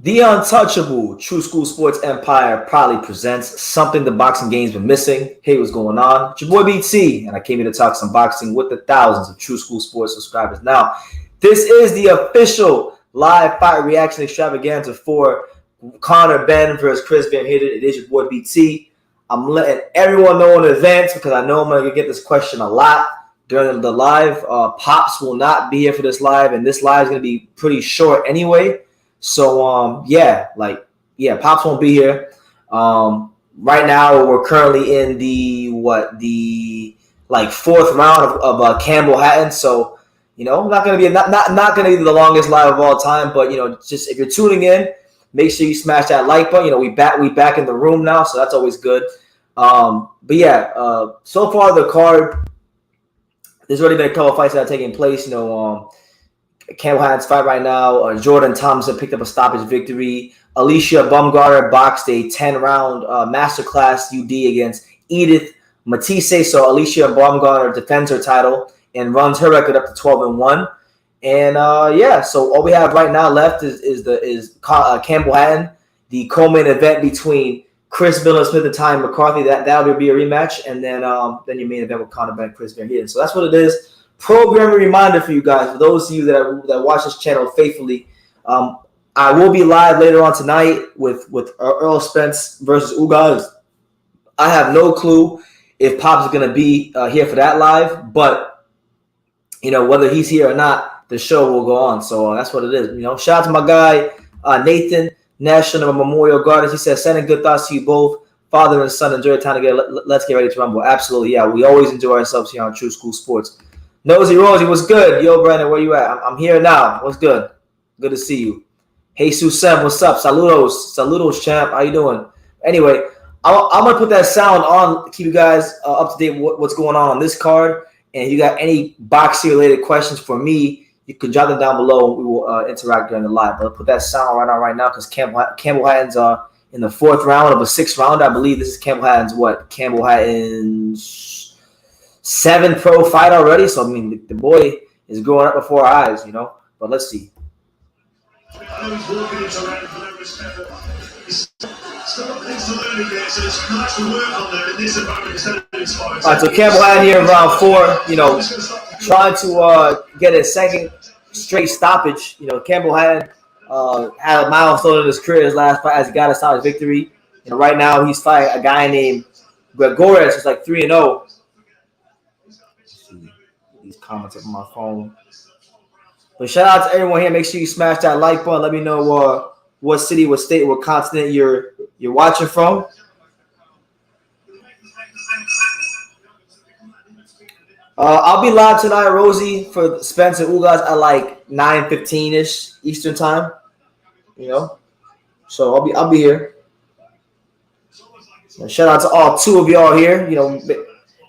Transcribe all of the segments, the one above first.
The untouchable True School Sports Empire proudly presents something the boxing game's been missing. Hey, what's going on? It's your boy BT, and I came here to talk some boxing with the thousands of True School Sports subscribers. Now, this is the official live fight reaction extravaganza for Conor Benn versus Chris Van Heerden. It is your boy BT. I'm letting everyone know in advance because I know I'm going to get this question a lot during the live. Pops will not be here for this live, and this live is going to be pretty short anyway. So, Pops won't be here. Right now, we're currently in the fourth round of Campbell Hatton. So, not gonna be gonna be the longest live of all time. But just if you're tuning in, make sure you smash that like button. We back in the room now, so that's always good. So far the card, there's already been a couple of fights that are taking place. Campbell Hatton's fight right now. Jordan Thompson picked up a stoppage victory. Alycia Baumgardner boxed a 10-round masterclass UD against Edith Matisse. So Alycia Baumgardner defends her title and runs her record up to 12-1. And so all we have right now left is Campbell Hatton, the co-main event between Chris Billam-Smith and McCarthy. That'll be a rematch, and then your main event with Conor Benn, Chris Van Heerden. So that's what it is. Programming reminder for you guys, for those of you that watch this channel faithfully, I will be live later on tonight with Earl Spence versus Ugas. I have no clue if Pop's is going to be here for that live, but whether he's here or not, the show will go on. So that's what it is. Shout out to my guy Nathan National Memorial Gardens. He says, sending good thoughts to you both, father and son. Enjoy the time together. Let's get ready to rumble. Absolutely, yeah. We always enjoy ourselves here on True School Sports. Nosy Rosie, what's good? Yo, Brandon, where you at? I'm here now. What's good? Good to see you. Hey, Susem, what's up? Saludos, champ. How you doing? Anyway, I'm going to put that sound on to keep you guys up to date with what's going on this card. And if you got any boxing-related questions for me, you can drop them down below. We will interact during the live. But I'll put that sound right now because Campbell Hatton's in the fourth round of a sixth round. I believe this is Campbell Hatton's Campbell Hatton's 7th pro fight already. So, I mean, the boy is growing up before our eyes, But let's see. All right, so Campbell Hatton here in round 4, trying to get a second straight stoppage. Campbell Hatton had a milestone in his career, his last fight, as he got a solid victory. Right now he's fighting a guy named Gregores, who's like 3-0. These comments up on my phone. But shout out to everyone here. Make sure you smash that like button. Let me know what city, what state, what continent you're watching from. I'll be live tonight, Rosie, for Spence and Ugas at like 9:15ish Eastern time. So I'll be here. And shout out to all 2 of y'all here.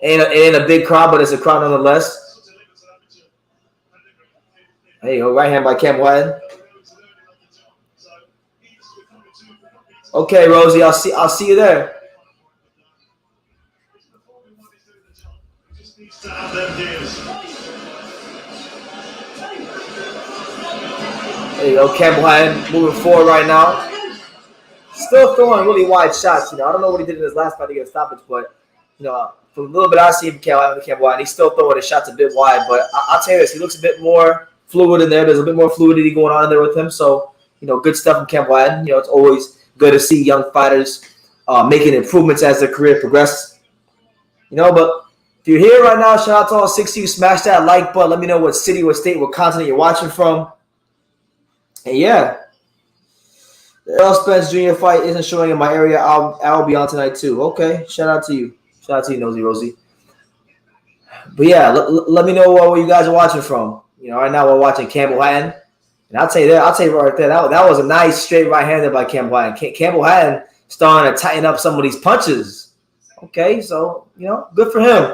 Ain't a big crowd, but it's a crowd nonetheless. There you go, right hand by Campbell Hatton. Okay, Rosie, I'll see you there. There you go, Campbell Hatton moving forward right now. Still throwing really wide shots. I don't know what he did in his last fight to get a stoppage, but from a little bit I see him Campbell Hatton, he's still throwing his shots a bit wide. But I'll tell you this, he looks a bit more fluid in there. There's a bit more fluidity going on in there with him. So, good stuff from Campbell Hatton. It's always good to see young fighters making improvements as their career progresses. But if you're here right now, shout out to all 6 of you. Smash that like button. Let me know what city, what state, what continent you're watching from. And yeah, the Earl Spence Jr. fight isn't showing in my area. I'll be on tonight too. Okay, shout out to you. Shout out to you, Nosy Rosie. But yeah, let me know where you guys are watching from. Right now we're watching Campbell Hatton. And I'll tell you right there, that was a nice straight right-hander by Campbell Hatton. Campbell Hatton starting to tighten up some of these punches. Okay, so, good for him.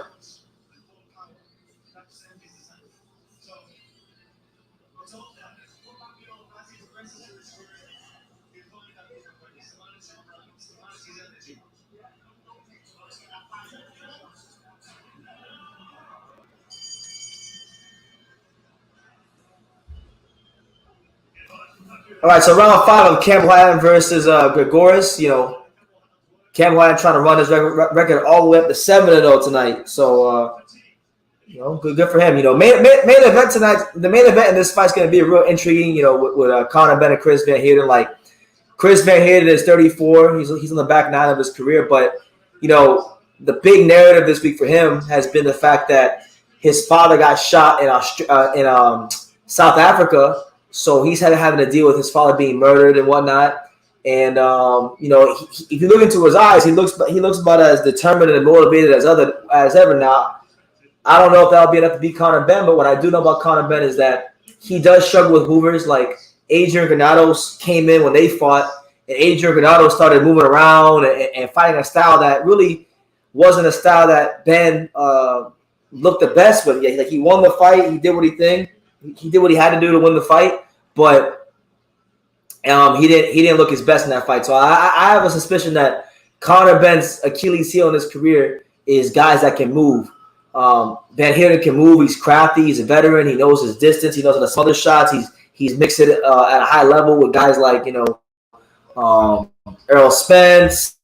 All right, so round 5 of Campbell Hatton versus Grigoris. Campbell Hatton trying to run his record all the way up to 7-0 tonight. So, good for him. Main event tonight. The main event in this fight is going to be real intriguing. With Conor Benn and Chris Van Heerden. Like, Chris Van Heerden is 34. He's on the back 9 of his career. But the big narrative this week for him has been the fact that his father got shot in South Africa. So he's having to deal with his father being murdered and whatnot. And if you look into his eyes, he looks about as determined and motivated as ever. Now, I don't know if that'll be enough to beat Conor Benn, but what I do know about Conor Benn is that he does struggle with movers. Like Adrian Granados came in when they fought, and Adrian Granados started moving around and fighting a style that really wasn't a style that Benn looked the best with. Like, he won the fight, he did what he did what he had to do to win the fight, but he didn't look his best in that fight. So I have a suspicion that Conor Benn's Achilles heel in his career is guys that can move. Van Heerden can move. He's crafty. He's a veteran. He knows his distance. He knows how to smother shots. He's mixed it at a high level with guys like Errol Spence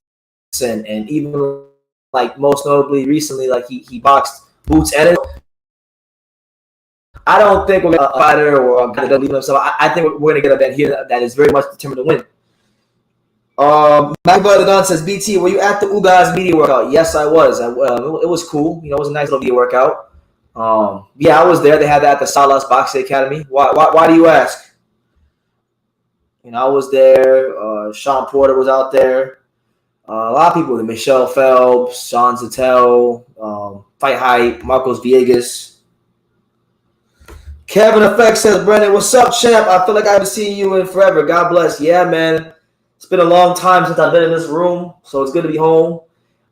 and even like most notably recently, like he boxed Boots Ennis. I don't think we're going to get a fighter or a guy that doesn't leave himself. I think we're going to get a Van Heerden that is very much determined to win. McCarthy says, BT, were you at the Ugas media workout? Yes, I was. It was cool. It was a nice little media workout. Yeah, I was there. They had that at the Salas Boxing Academy. Why do you ask? I was there. Sean Porter was out there. A lot of people. Michelle Phelps, Sean Zattel, Fight Hype, Marcos Villegas. Kevin Effect says, Brendan, what's up, champ? I feel like I haven't seen you in forever. God bless. Yeah, man. It's been a long time since I've been in this room, so it's good to be home.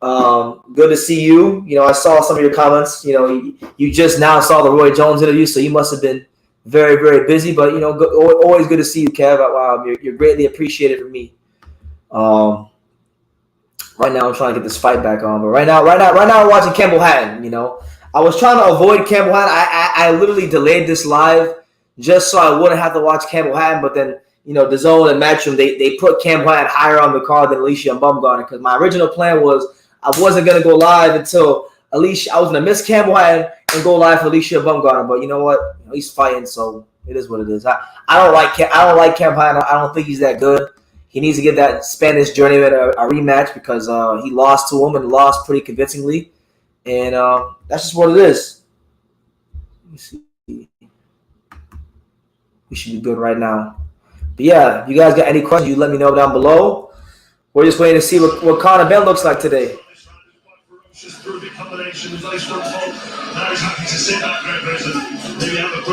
Good to see you. I saw some of your comments. You just now saw the Roy Jones interview, so you must have been very, very busy. But, always good to see you, Kev. You're greatly appreciated from me. Right now I'm trying to get this fight back on. But right now I'm watching Campbell Hatton, I was trying to avoid Campbell Hatton. I literally delayed this live just so I wouldn't have to watch Campbell Hatton. But then, DAZN and Matchroom, they put Campbell Hatton higher on the card than Alycia Baumgardner, because my original plan was I wasn't going to go live until I was going to miss Campbell Hatton and go live for Alycia Baumgardner. But you know what? He's fighting, so it is what it is. I don't like Campbell Hatton. I don't think he's that good. He needs to get that Spanish journeyman a rematch, because he lost to him and lost pretty convincingly. And that's just what it is. Let me see. We should be good right now. But yeah, if you guys got any questions, you let me know down below. We're just waiting to see what Conor Benn looks like today.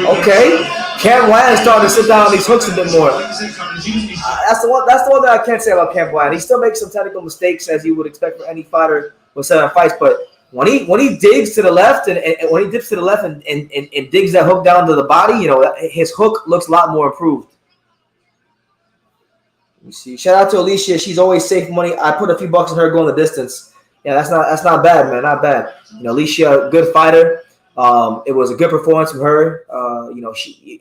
Okay. Campbell Hatton's starting to sit down on these hooks a bit more. That's the one that I can't say about Campbell Hatton. He still makes some technical mistakes, as you would expect for any fighter with 7 fights, but when he digs to the left and when he dips to the left and digs that hook down to the body, his hook looks a lot more improved. Let me see. Shout out to Alycia. She's always safe money. I put a few bucks on her going the distance. Yeah, that's not bad, man. Not bad. Alycia, good fighter. It was a good performance from her.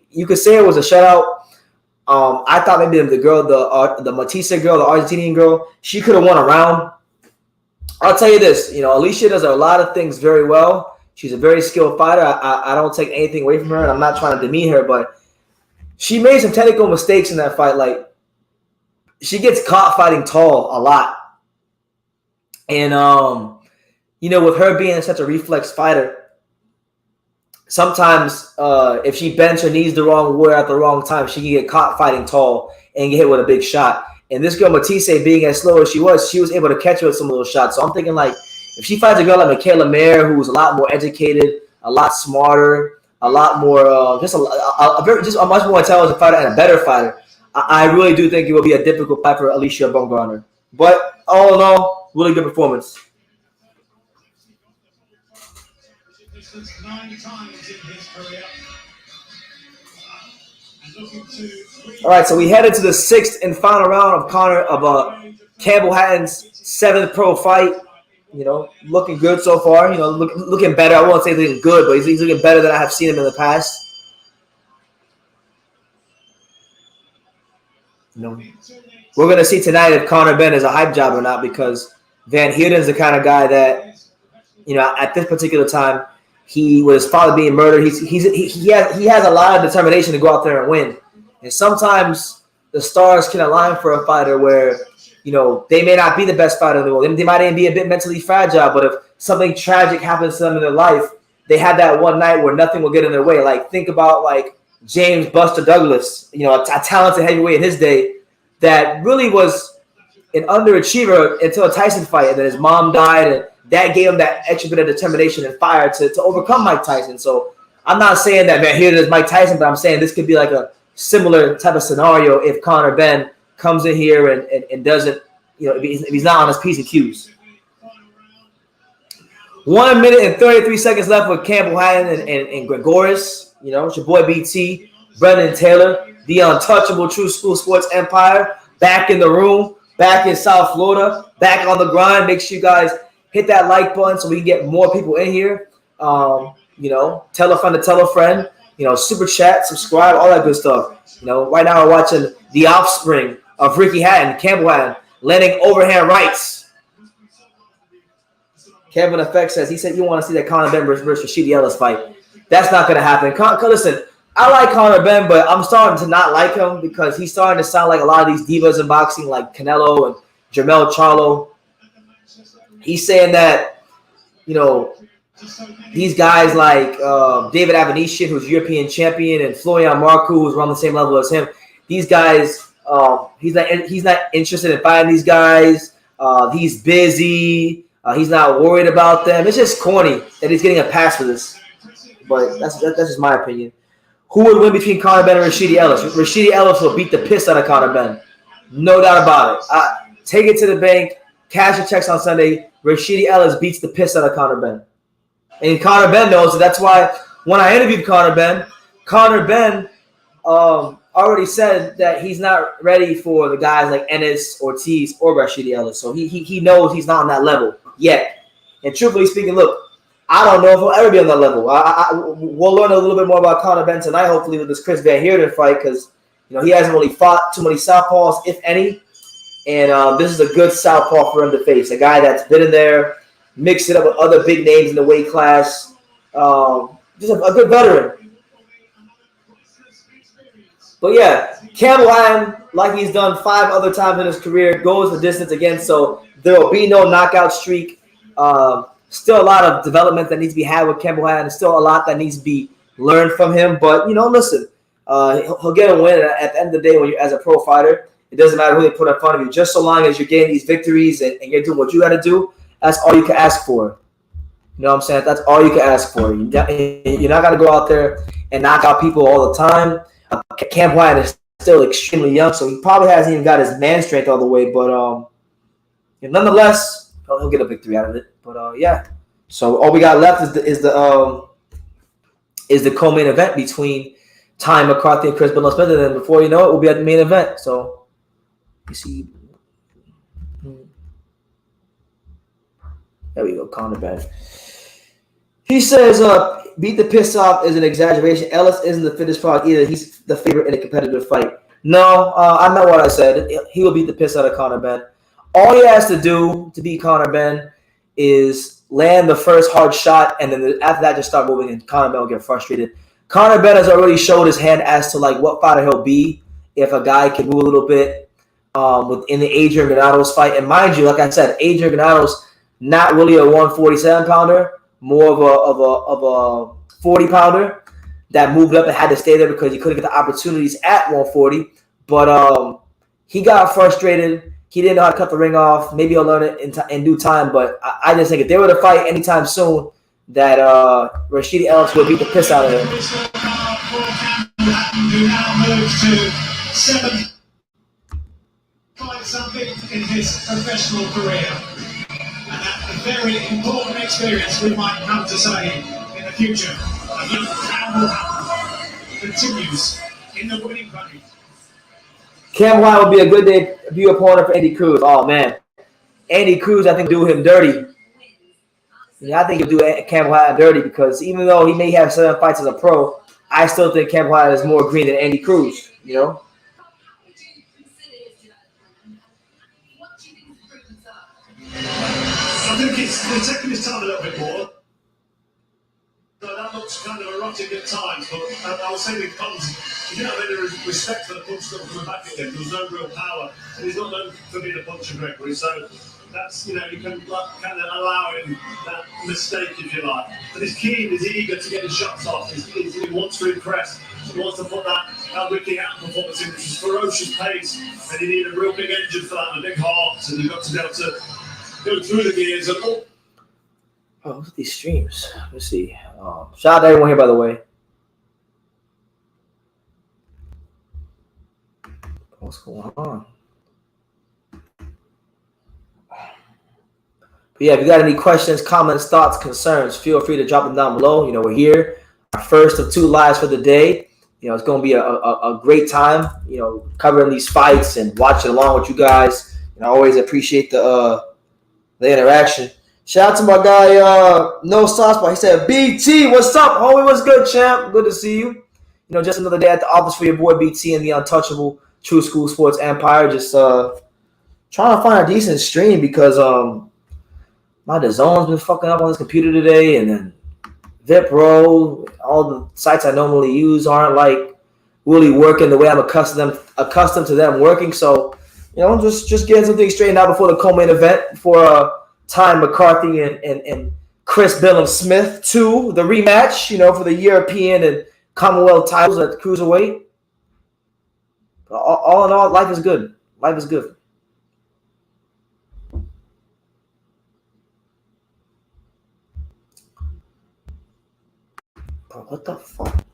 You could say it was a shutout. I thought maybe the girl, the Matisse girl, the Argentinian girl, she could have won a round. I'll tell you this, Alycia does a lot of things very well. She's a very skilled fighter. I don't take anything away from her, and I'm not trying to demean her, but she made some technical mistakes in that fight. Like, she gets caught fighting tall a lot. And, with her being such a reflex fighter, sometimes if she bends her knees the wrong way at the wrong time, she can get caught fighting tall and get hit with a big shot. And this girl, Matisse, being as slow as she was able to catch her with some of those shots. So I'm thinking, like, if she fights a girl like Michaela Mayer, who's a lot more educated, a lot smarter, a lot more, just a much more intelligent fighter and a better fighter, I really do think it will be a difficult fight for Alycia Baumgardner. But all in all, really good performance. All right, so we headed to the 6th and final round of Campbell Hatton's 7th pro fight. Looking good so far. Looking better. I won't say looking good, but he's looking better than I have seen him in the past. You know, we're gonna see tonight if Conor Benn is a hype job or not, because Van Heerden is the kind of guy that, you know, at this particular time, with his father being murdered, he has a lot of determination to go out there and win. And sometimes the stars can align for a fighter where, you know, they may not be the best fighter in the world. They might even be a bit mentally fragile, but if something tragic happens to them in their life, they have that one night where nothing will get in their way. Like, think about, like, James Buster Douglas, you know, a talented heavyweight in his day that really was an underachiever until a Tyson fight, and then his mom died, and that gave him that extra bit of determination and fire to overcome Mike Tyson. So I'm not saying that Van Heerden is Mike Tyson, but I'm saying this could be like a similar type of scenario if Conor Benn comes in here and doesn't, you know, if he's not on his P's and Q's. 1 minute and 33 seconds left with Campbell Hatton and Gregoris. You know, it's your boy BT, Brendan Taylor, the untouchable True School Sports Empire, back in the room, back in South Florida, back on the grind. Make sure you guys hit that like button so we can get more people in here. You know, tell a friend to tell a friend. You know, super chat, subscribe, all that good stuff. You know, right now we're watching the offspring of Ricky Hatton, Campbell Hatton, landing overhand rights. Kevin Effect says, he said you want to see that Conor Benn versus Rashidi Ellis fight. That's not going to happen. Listen, I like Conor Benn, but I'm starting to not like him because he's starting to sound like a lot of these divas in boxing, like Canelo and Jermell Charlo. He's saying that, you know, these guys like David Avanesyan, who's European champion, and Florian Marku, who's around the same level as him. These guys, he's not interested in fighting these guys. He's busy. He's not worried about them. It's just corny that he's getting a pass for this. But that's just my opinion. Who would win between Conor Benn and Rashidi Ellis? Rashidi Ellis will beat the piss out of Conor Benn. No doubt about it. Take it to the bank. Cash your checks on Sunday. Rashidi Ellis beats the piss out of Conor Benn. And Conor Benn knows, so that's why when I interviewed Conor Benn already said that he's not ready for the guys like Ennis, Ortiz, or Rashidi Ellis. So he knows he's not on that level yet. And truthfully speaking, look, I don't know if he'll ever be on that level. We'll learn a little bit more about Conor Benn tonight, hopefully, with this Chris Van Heerden fight, because, you know, he hasn't really fought too many southpaws, if any. And this is a good southpaw for him to face, a guy that's been in there, mixed it up with other big names in the weight class. Just a good veteran. But yeah, Campbell Hatton, like he's done 5 other times in his career, goes the distance again. So there will be no knockout streak. Still a lot of development that needs to be had with Campbell Hatton. Still a lot that needs to be learned from him. But, you know, listen, he'll get a win. At the end of the day, when you're as a pro fighter, it doesn't matter who they put in front of you. Just so long as you're getting these victories and you're doing what you got to do, that's all you can ask for. You know what I'm saying? That's all you can ask for. You're not going to go out there and knock out people all the time. Campbell Hatton is still extremely young, so he probably hasn't even got his man strength all the way. But nonetheless, he'll get a victory out of it. But yeah. So all we got left is the co-main event between Ty McCarthy and Chris Billam-Smith, and then before you know it, we'll be at the main event. So you see. There we go, Conor Benn. He says, beat the piss off is an exaggeration. Ellis isn't the fittest product either. He's the favorite in a competitive fight. No, I'm not what I said. He will beat the piss out of Conor Benn. All he has to do to beat Conor Benn is land the first hard shot, and then after that, just start moving, and Conor Benn will get frustrated. Conor Benn has already showed his hand as to like what fighter he'll be if a guy can move a little bit within the Adrian Granados fight. And mind you, like I said, Adrian Granados not really a 147-pounder, more of a 40-pounder that moved up and had to stay there because he couldn't get the opportunities at 140. But he got frustrated. He didn't know how to cut the ring off. Maybe he'll learn it in due time. But I just think if they were to fight anytime soon, that Rashidi Ellis would beat the piss out of him. Who now moves to 7 fight something in his professional career. And a very important experience we might come to say in the future. And young Campbell Hatton continues in the winning bunny. Campbell Hatton would be a good debut opponent for Andy Cruz. Oh, man. Andy Cruz, I think, do him dirty. I think he'll do Campbell Hatton dirty because even though he may have 7 fights as a pro, I still think Campbell Hatton is more green than Andy Cruz, you know? think they're taking his time a little bit more. So that looks kind of erotic at times, but I was saying in comms, he didn't have any respect for the punch that was coming back at him. There was no real power, and he's not known for being a puncher, Gregory. So that's, you can kind of allow him that mistake, if you like. But he's keen, he's eager to get his shots off. He wants to impress. He wants to put that Ricky Hatton performance in, which is ferocious pace, and you need a real big engine for that and a big heart, and you've got to be able to go through the gears and all. Oh, what's these streams? Let's see. Shout out to everyone here, by the way. What's going on? But yeah, if you got any questions, comments, thoughts, concerns, feel free to drop them down below. We're here, our first of 2 lives for the day. It's going to be a great time, covering these fights and watching along with you guys. I always appreciate the interaction. Shout out to my guy, No Sauce, but he said, BT, what's up, homie? What's good, champ? Good to see you. Just another day at the office for your boy BT and the untouchable True School Sports Empire. Just trying to find a decent stream because my DAZN's been fucking up on this computer today, and then Vipro, all the sites I normally use aren't like really working the way I'm accustomed to them working. So, just getting something straightened out before the co-main event for Time McCarthy and Chris Billam-Smith 2, the rematch, for the European and Commonwealth titles at cruiserweight. All in all, life is good. Life is good. Bro, what the fuck?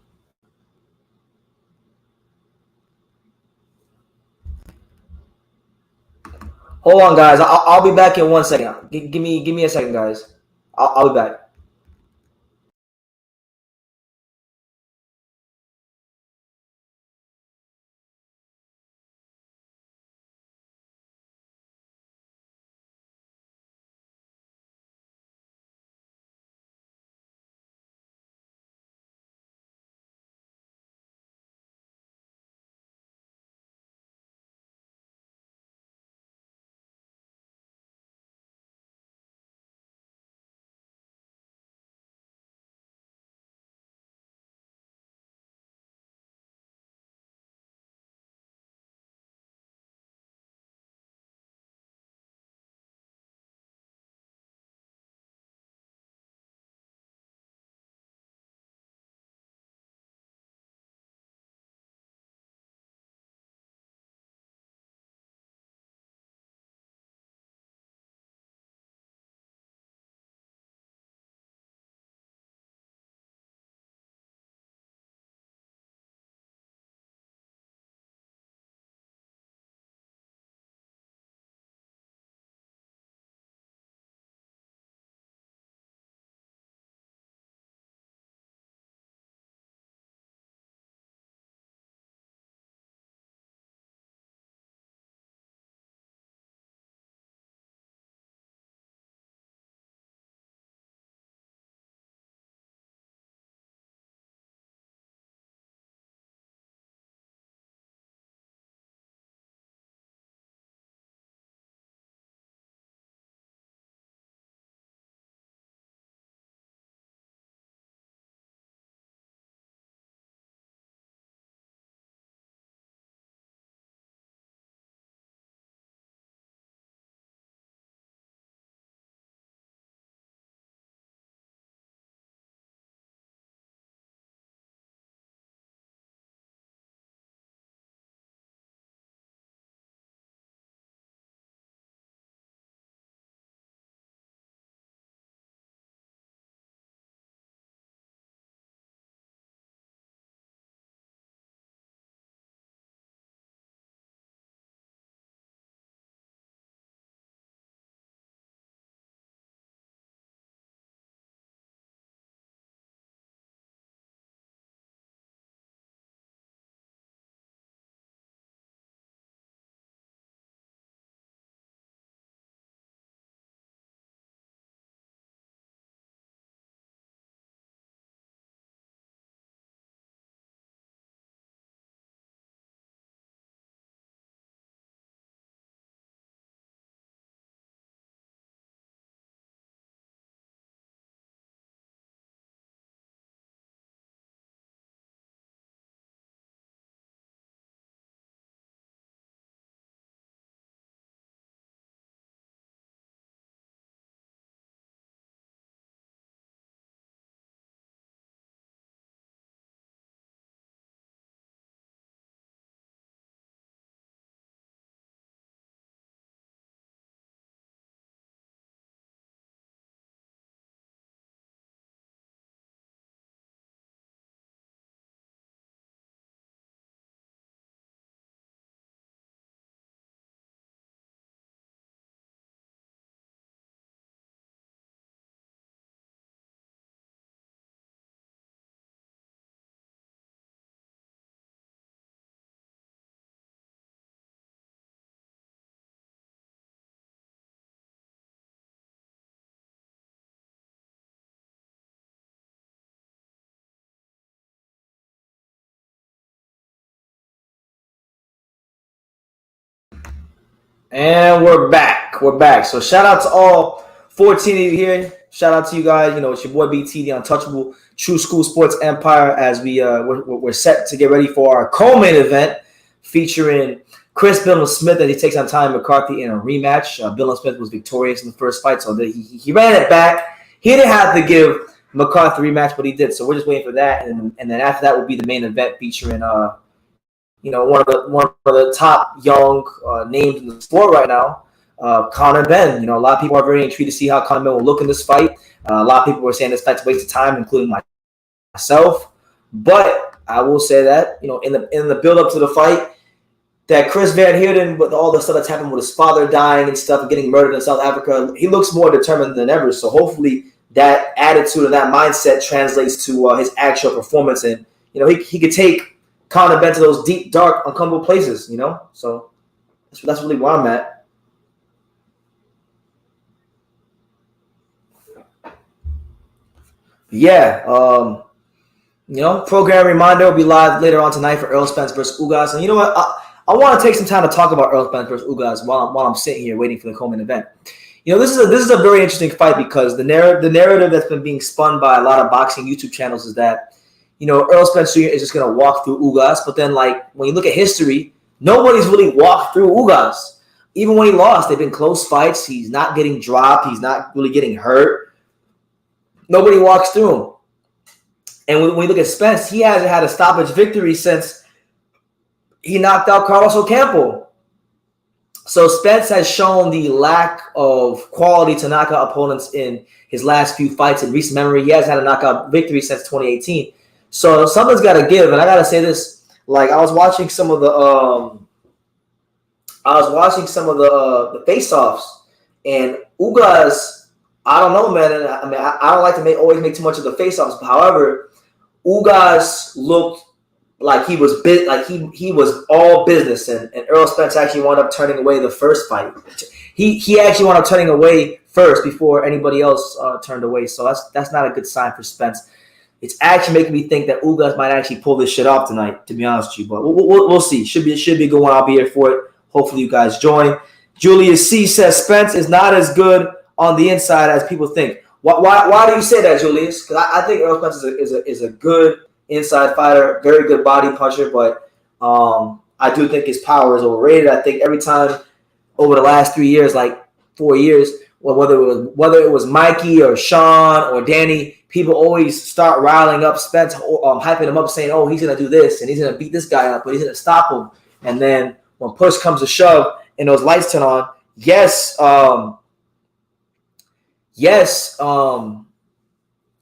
Hold on, guys. I'll be back in 1 second. Give me a second, guys. I'll be back. And we're back. We're back. So shout out to all 14 of you here. Shout out to you guys. You know, it's your boy BT, the untouchable True School Sports Empire, as we're set to get ready for our co-main event featuring Chris Billam-Smith as he takes on Tommy McCarthy in a rematch. Billam-Smith was victorious in the first fight, so he ran it back. He didn't have to give McCarthy a rematch, but he did. So we're just waiting for that, and then after that will be the main event featuring one of the top young names in the sport right now, Conor Benn. You know, a lot of people are very intrigued to see how Conor Benn will look in this fight. A lot of people were saying this fight's a waste of time, including myself. But I will say that, you know, in the build up to the fight, that Chris Van Heerden, with all the stuff that's happened with his father dying and stuff and getting murdered in South Africa, he looks more determined than ever. So hopefully that attitude and that mindset translates to his actual performance, and you know he could take Conor Benn to those deep, dark, uncomfortable places, you know? So that's really where I'm at. Yeah, you know, program reminder will be live later on tonight for Errol Spence versus Ugas. And you know what? I want to take some time to talk about Errol Spence versus Ugas while I'm sitting here waiting for the co-main event. You know, this is a very interesting fight because the narrative that's been being spun by a lot of boxing YouTube channels is that, you know, Errol Spence Jr. is just going to walk through Ugas. But then, like, when you look at history, nobody's really walked through Ugas. Even when he lost, they've been close fights. He's not getting dropped. He's not really getting hurt. Nobody walks through him. And when you look at Spence, he hasn't had a stoppage victory since he knocked out Carlos Ocampo. So Spence has shown the lack of quality to knock out opponents in his last few fights in recent memory. He hasn't had a knockout victory since 2018. So something's got to give, and I got to say this. Like, I was watching some of the face-offs, and Ugas, I don't know, man. I mean, I don't like to always make too much of the face-offs. But however, Ugas looked like he was he was all business, and Errol Spence actually wound up turning away the first fight. He actually wound up turning away first before anybody else turned away. So that's not a good sign for Spence. It's actually making me think that Ugas might actually pull this shit off tonight, to be honest with you. But we'll see. Should be a good one. I'll be here for it. Hopefully you guys join. Julius C says Spence is not as good on the inside as people think. Why do you say that, Julius? Because I think Errol Spence is a good inside fighter, very good body puncher, but I do think his power is overrated. I think every time over the last 3 years, like 4 years, whether it was Mikey or Sean or Danny, people always start riling up Spence, hyping him up, saying, "Oh, he's gonna do this and he's gonna beat this guy up, but he's gonna stop him." And then when push comes to shove and those lights turn on,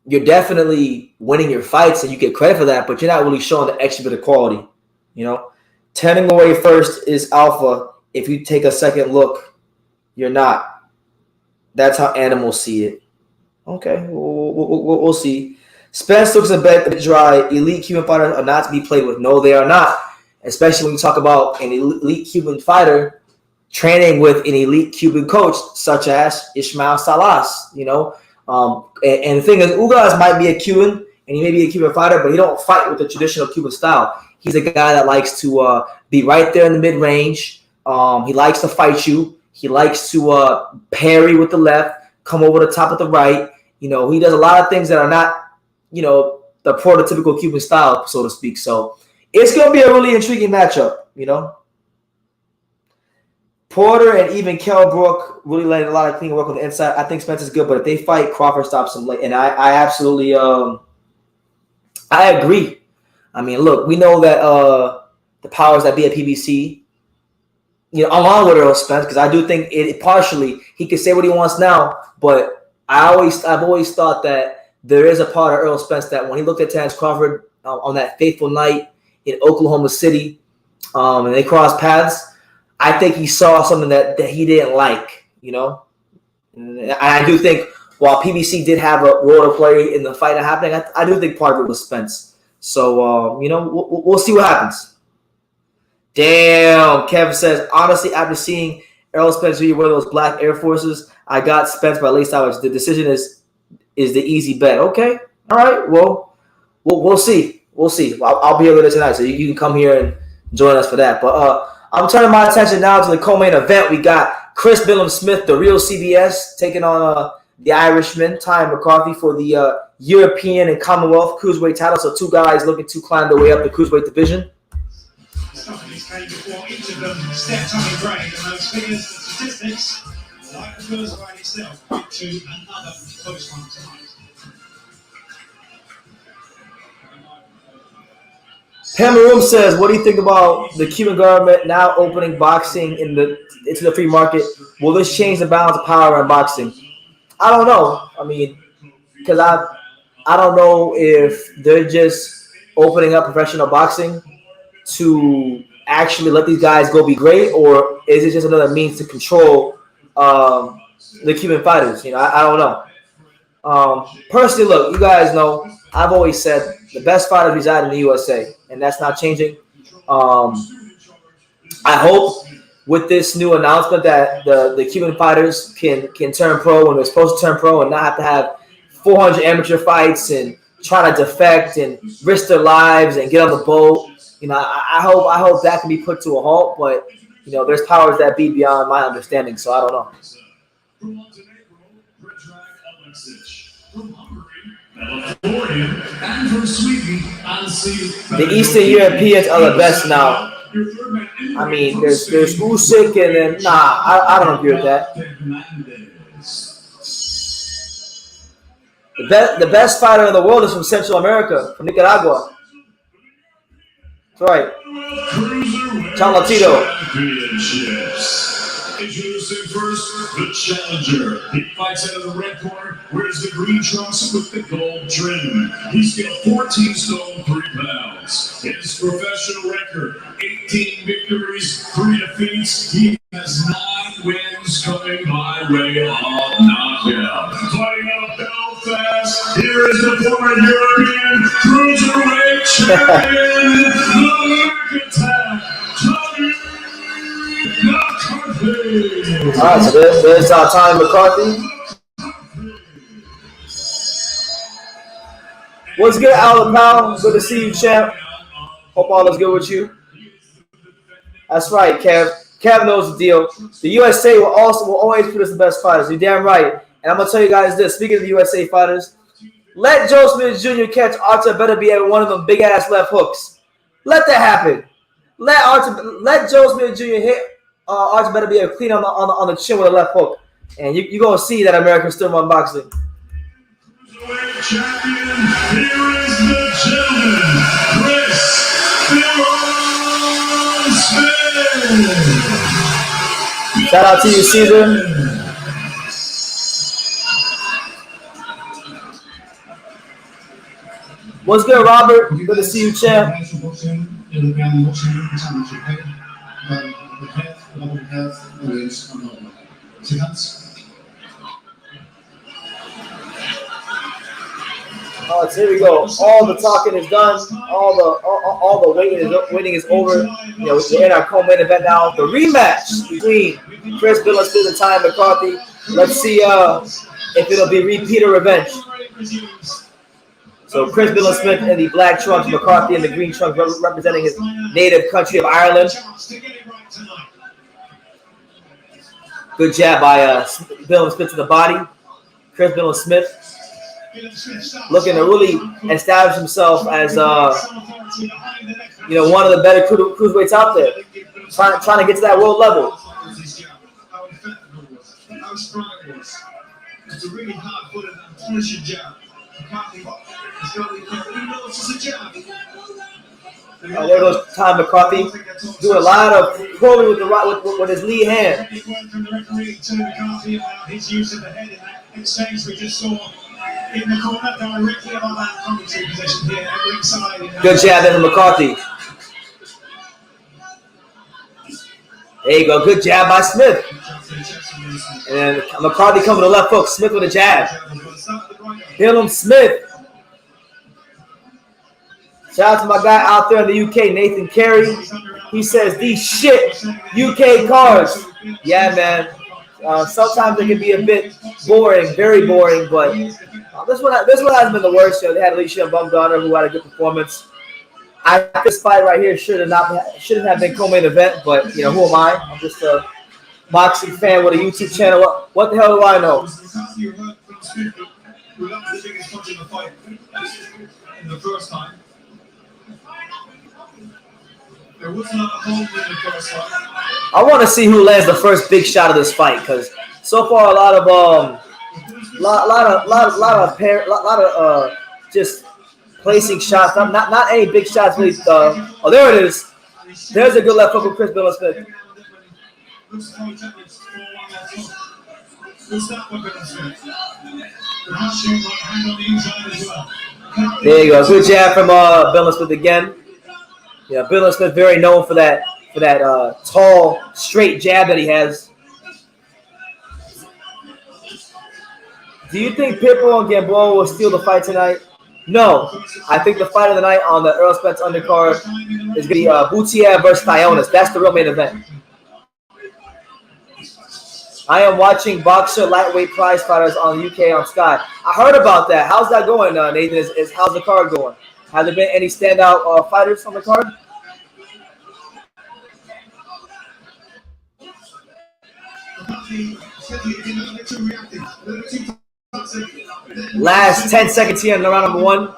you're definitely winning your fights and you get credit for that, but you're not really showing the extra bit of quality. You know, turning away first is alpha. If you take a second look, you're not. That's how animals see it. Okay, we'll see. Spence looks a bit dry. Elite Cuban fighters are not to be played with. No, they are not. Especially when you talk about an elite Cuban fighter training with an elite Cuban coach, such as Ismael Salas. You know, and the thing is, Ugas might be a Cuban, and he may be a Cuban fighter, but he don't fight with the traditional Cuban style. He's a guy that likes to be right there in the mid-range. He likes to fight you. He likes to parry with the left, come over the top with the right. You know, he does a lot of things that are not, you know, the prototypical Cuban style, so to speak. So it's going to be a really intriguing matchup, you know. Porter and even Kell Brook really letting a lot of clean work on the inside. I think Spence is good, but if they fight, Crawford stops him late. And I absolutely I agree. I mean, look, we know that the powers that be at PBC, you know, along with Errol Spence, because I do think it partially, he can say what he wants now, but I've always thought that there is a part of Errol Spence that when he looked at Terence Crawford on that fateful night in Oklahoma City, and they crossed paths, I think he saw something that he didn't like, you know. And I do think while PBC did have a role to play in the fight happening, I do think part of it was Spence. So, you know, we'll see what happens. Damn, Kevin says, honestly, after seeing Errol Spence wear those black Air Forces, I got Spence by late stoppage. The decision is the easy bet. Okay, all right. Well, we'll see. We'll see. I'll be here later tonight, so you can come here and join us for that. But I'm turning my attention now to the co-main event. We got Chris Billam-Smith, the real CBS, taking on the Irishman, Ty McCarthy, for the European and Commonwealth Cruiserweight title. So two guys looking to climb their way up the Cruiserweight division. Companies came before each of them stepped on the grade, and those figures and statistics, like the Cruiserweight itself, point to another close one tonight. Cameroon says, what do you think about the Cuban government now opening boxing into the free market? Will this change the balance of power in boxing? I don't know. I mean, because I don't know if they're just opening up professional boxing to actually let these guys go be great, or is it just another means to control the Cuban fighters? You know, I don't know. Personally, look, you guys know I've always said the best fighters reside in the USA, and that's not changing. I hope with this new announcement that the Cuban fighters can turn pro when they're supposed to turn pro and not have to have 400 amateur fights and try to defect and risk their lives and get on the boat. You know, I hope that can be put to a halt, but you know, there's powers that be beyond my understanding, so I don't know. The Eastern Europeans are the best now. I mean, there's Usyk, and then I don't agree with that. The best fighter in the world is from Central America, from Nicaragua. That's right. Cholatito. Introducing first, the challenger. He fights out of the red corner, wears the green trunks with the gold trim. He's got 14 stone, 3 pounds. His professional record, 18 victories, 3 defeats. He has 9 wins coming by way of knockout. Fighting out of Belfast, here is the former European Cruiserweight Champion, the Architect, All right, so there's Ty McCarthy. What's good, Alan Powell? Good to see you, champ. Hope all is good with you. That's right, Kev. Kev knows the deal. The USA will always put us the best fighters. You're damn right. And I'm gonna tell you guys this. Speaking of the USA fighters, let Joe Smith Jr. catch Artur Beterbiev one of them big ass left hooks. Let that happen. Let Joe Smith Jr. hit Artur Beterbiev clean on the chin with a left hook, and you're gonna see that American still run boxing. Champion, here is the gentleman, Chris Van Heerden. Shout out to you, Caesar. What's good, Robert? Good to see you, champ. So here we go. All the talking is done. All the waiting is over. You know, we're in our co-main event now. The rematch between Chris Billam-Smith and Ty McCarthy. Let's see if it'll be repeat or revenge. So Chris Billam-Smith in the black trunks, McCarthy in the green trunks, representing his native country of Ireland. Good jab by Billam-Smith to the body. Chris Billam-Smith looking to really establish himself as one of the better cruiserweights out there, trying to get to that world level. It's a really hard footed and punishing jab. There goes Ty McCarthy doing a lot of pulling with his lead hand. From the referee to McCarthy about his use of the head in that exchange we just saw in the corner, directly on that commentary position here at ringside. Good jab there from McCarthy. There you go. Good jab by Smith. And McCarthy coming to the left hook. Smith with a jab. Billam-Smith. Shout out to my guy out there in the UK, Nathan Carey. He says these shit UK cards. Yeah, man. Sometimes they can be a bit boring, very boring, but this one has been the worst. They had Alycia Baumgardner, who had a good performance. This fight right here shouldn't have been co-main event, but you know, who am I? I'm just a boxing fan with a YouTube channel. What the hell do I know? In the first time. There was not a home in the first time. I want to see who lands the first big shot of this fight, because so far a lot of just placing shots. Not any big shots really. Oh, there it is. There's a good left hook from Chris Billam-Smith. There you go. Good jab from Billam-Smith again. Yeah, Billam-Smith very known for that tall, straight jab that he has. Do you think Pitbull and Gamboa will steal the fight tonight? No. I think the fight of the night on the Earl Spence undercard is going to be Butiev versus Thionis. That's the real main event. I am watching boxer lightweight prize fighters on UK on Sky. I heard about that. How's that going, Nathan? How's the card going? Have there been any standout fighters on the card? Last 10 seconds here in the round number one.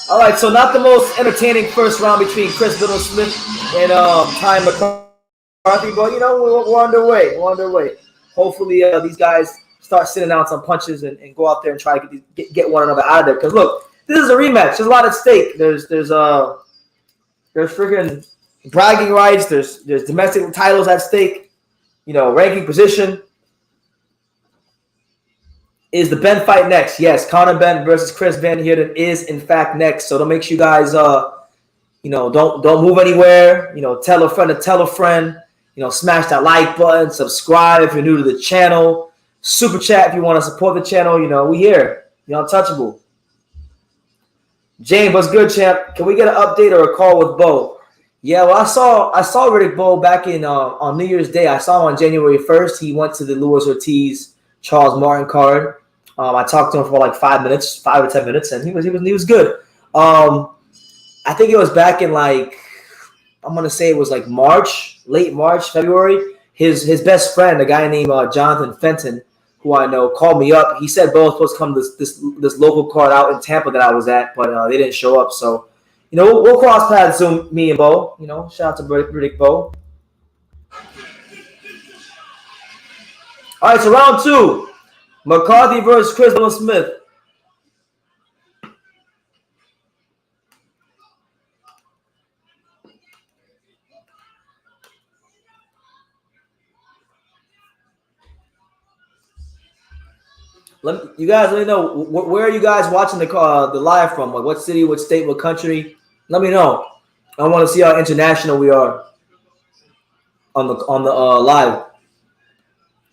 All right, so not the most entertaining first round between Chris Billam-Smith and Ty McCarthy, but you know, we're underway. We're underway. Hopefully, these guys start sitting down some punches and go out there and try to get one another out of there. Because look, this is a rematch. There's a lot at stake. There's freaking bragging rights. There's domestic titles at stake. You know, ranking position. Is the Benn fight next? Yes, Conor Benn versus Chris Van Heerden is in fact next. So don't make sure you guys, you know, don't move anywhere. You know, tell a friend to tell a friend. You know, smash that like button, subscribe if you're new to the channel, super chat if you want to support the channel. You know, we here. You're untouchable. James, what's good, champ? Can we get an update or a call with Bo? Yeah, well, I saw Riddick Bowe back in on New Year's Day. I saw him on January 1st. He went to the Luis Ortiz Charles Martin card. I talked to him for like 5 minutes, 5 or 10 minutes, and he was good. I think it was back in like, I'm gonna say it was like March, late March, February. His best friend, a guy named Jonathan Fenton, who I know, called me up. He said Bo was supposed to come to this local card out in Tampa that I was at, but they didn't show up. So, you know, we'll cross paths soon, me and Bo. You know, shout out to Riddick Bowe. All right, so round two. McCarthy versus Chris Billam-Smith. You guys let me know, where are you guys watching the live from? Like what city, what state, what country? Let me know. I want to see how international we are on the live.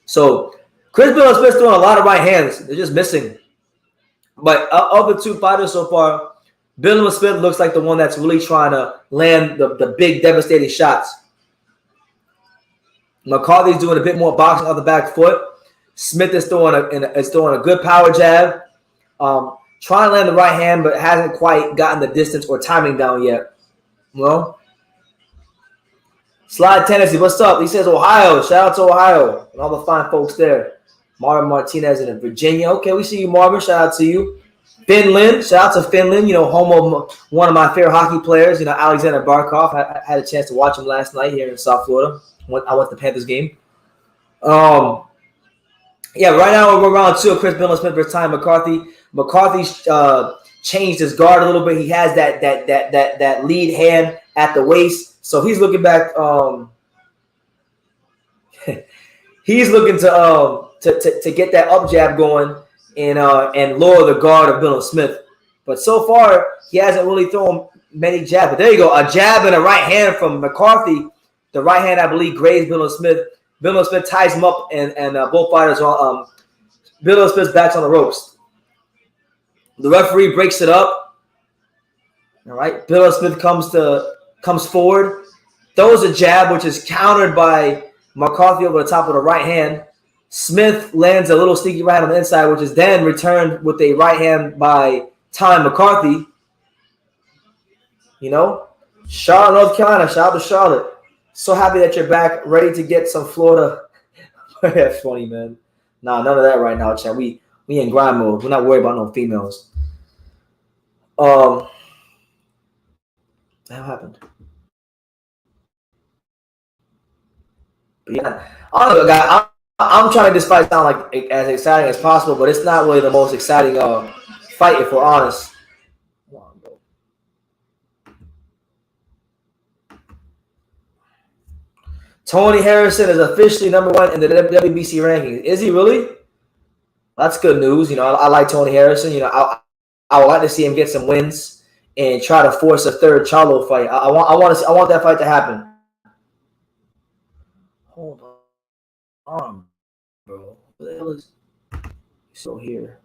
So Chris Billam-Smith's doing a lot of right hands. They're just missing. But of the two fighters so far, Billam-Smith looks like the one that's really trying to land the big, devastating shots. McCarthy's doing a bit more boxing on the back foot. Smith is throwing a good power jab. Trying to land the right hand, but hasn't quite gotten the distance or timing down yet. Well, Slide Tennessee, what's up? He says Ohio. Shout out to Ohio and all the fine folks there. Marvin Martinez in Virginia. Okay, we see you, Marvin. Shout out to you. Finland. Shout out to Finland. You know, home of one of my favorite hockey players. You know, Alexander Barkov. I had a chance to watch him last night here in South Florida. I went to the Panthers game. Yeah, right now we're round two of Chris Billam-Smith versus Ty McCarthy. McCarthy's changed his guard a little bit. He has that lead hand at the waist, so he's looking back. He's looking to get that up jab going and lower the guard of Billam-Smith. But so far he hasn't really thrown many jabs. But there you go, a jab and a right hand from McCarthy. The right hand, I believe, grazed Billam-Smith. Billam-Smith ties him up, and both fighters are Billam-Smith's back's on the ropes. The referee breaks it up. All right, Billam-Smith comes forward. throws a jab, which is countered by McCarthy over the top of the right hand. Smith lands a little sneaky right on the inside, which is then returned with a right hand by McCarthy. You know, Charlotte, North Carolina. Shout out to Charlotte. So happy that you're back, ready to get some Florida. That's funny, man. Nah, none of that right now, Chad. We in grind mode. We're not worried about no females. What happened? But yeah, I don't know, guy. I'm trying to this fight sound like as exciting as possible, but it's not really the most exciting fight, if we're honest. Tony Harrison is officially #1 in the WBC rankings. Is he really? That's good news. You know, I like Tony Harrison. You know, I would like to see him get some wins and try to force a third Charlo fight. I want that fight to happen. Hold on, bro. What the hell is so here?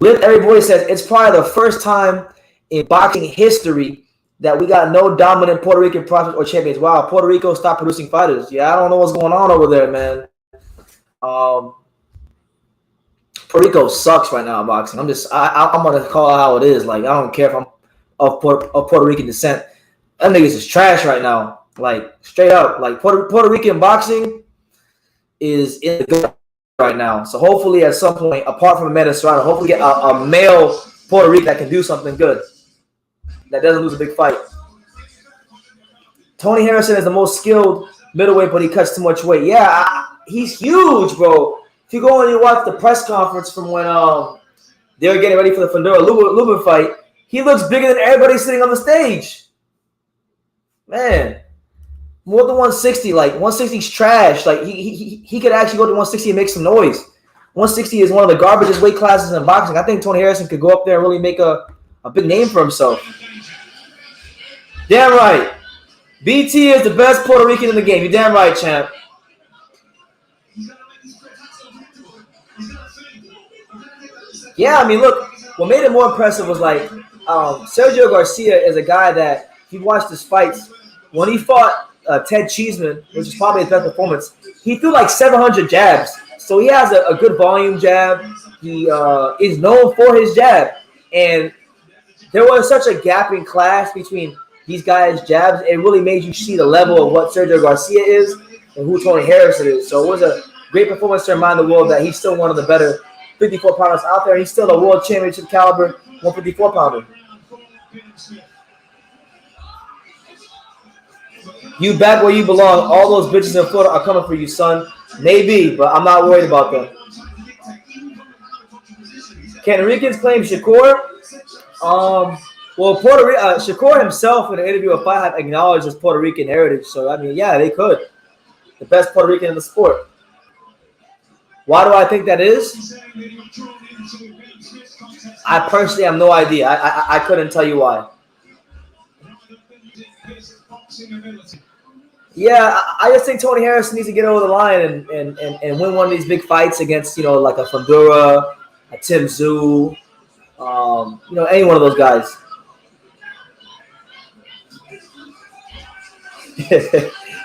Live Everybody says it's probably the first time in boxing history that we got no dominant Puerto Rican prospects or champions. Wow, Puerto Rico stopped producing fighters. Yeah, I don't know what's going on over there, man. Puerto Rico sucks right now in boxing. I'm gonna call it how it is. Like, I don't care if I'm of Puerto Rican descent. That niggas is trash right now. Like, straight up. Like, Puerto Rican boxing is in the good right now. So hopefully at some point, apart from Amanda Serrano, hopefully get a male Puerto Rican that can do something good, that doesn't lose a big fight. Tony Harrison is the most skilled middleweight, but he cuts too much weight. Yeah, he's huge, bro. If you go and you watch the press conference from when they were getting ready for the Fandora-Lubin fight, he looks bigger than everybody sitting on the stage. Man, more than 160. Like, 160 is trash. Like, he could actually go to 160 and make some noise. 160 is one of the garbagest weight classes in boxing. I think Tony Harrison could go up there and really make a big name for himself. Damn right. BT is the best Puerto Rican in the game. You're damn right, champ. Yeah, I mean, look, what made it more impressive was, like, Sergio Garcia is a guy that, if you watched his fights, when he fought Ted Cheeseman, which is probably his best performance, he threw like 700 jabs. So he has a good volume jab. He is known for his jab. And there was such a gap in class between these guys' jabs. It really made you see the level of what Sergio Garcia is and who Tony Harrison is. So it was a great performance to remind the world that he's still one of the better 54-pounders out there. He's still a world championship caliber 154-pounder. You back where you belong. All those bitches in Florida are coming for you, son. Maybe, but I'm not worried about them. Can Ricans claim Shakur? Well, Shakur himself in an interview with Fight Hype acknowledged his Puerto Rican heritage. So, I mean, yeah, they could. The best Puerto Rican in the sport. Why do I think that is? I personally have no idea. I couldn't tell you why. Yeah, I just think Tony Harrison needs to get over the line and win one of these big fights against, you know, like a Fandura, a Tim Tszyu, you know, any one of those guys.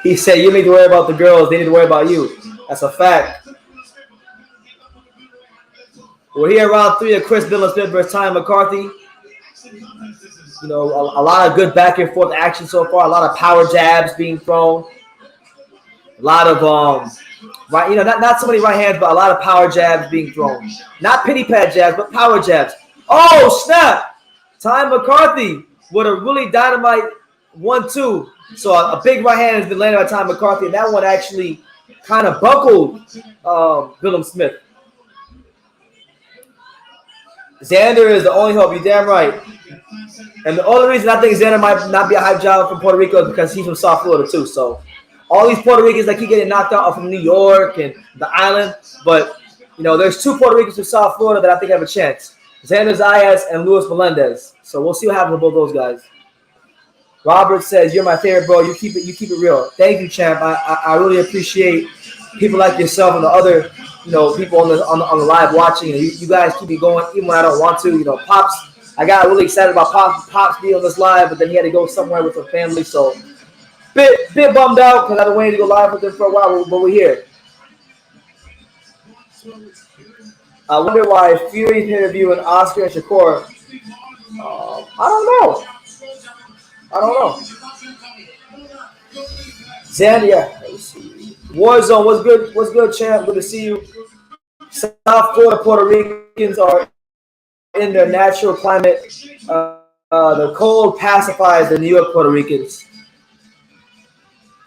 He said, you need to worry about the girls. They need to worry about you. That's a fact. We're here round 3 of Chris Billam-Smith versus McCarthy. You know, a lot of good back and forth action so far. A lot of power jabs being thrown. A lot of right, you know, not so many right hands, but a lot of power jabs being thrown. Not pity pad jabs, but power jabs. Oh snap! McCarthy with a really dynamite 1-2. So a big right hand has been landed by McCarthy, and that one actually kind of buckled Billam-Smith. Xander is the only hope. You're damn right. And the only reason I think Xander might not be a hype job from Puerto Rico is because he's from South Florida too. So all these Puerto Ricans that keep getting knocked out are from New York and the island. But, you know, there's 2 Puerto Ricans from South Florida that I think have a chance. Xander Zayas and Luis Melendez. So we'll see what happens with both those guys. Robert says, you're my favorite, bro. You keep it real. Thank you, champ. I really appreciate people like yourself and the other, you know, people on the live watching. You guys keep me going even when I don't want to. You know, Pops I got really excited about Pops being on this live, but then he had to go somewhere with her family, so bit bummed out because I've been waiting to go live with him for a while, but we're here. I wonder why Fury's interviewing Oscar and Shakur. I don't know. Zambia, Warzone, what's good, champ? Good to see you. South Florida Puerto Ricans are in their natural climate. The cold pacifies the New York Puerto Ricans.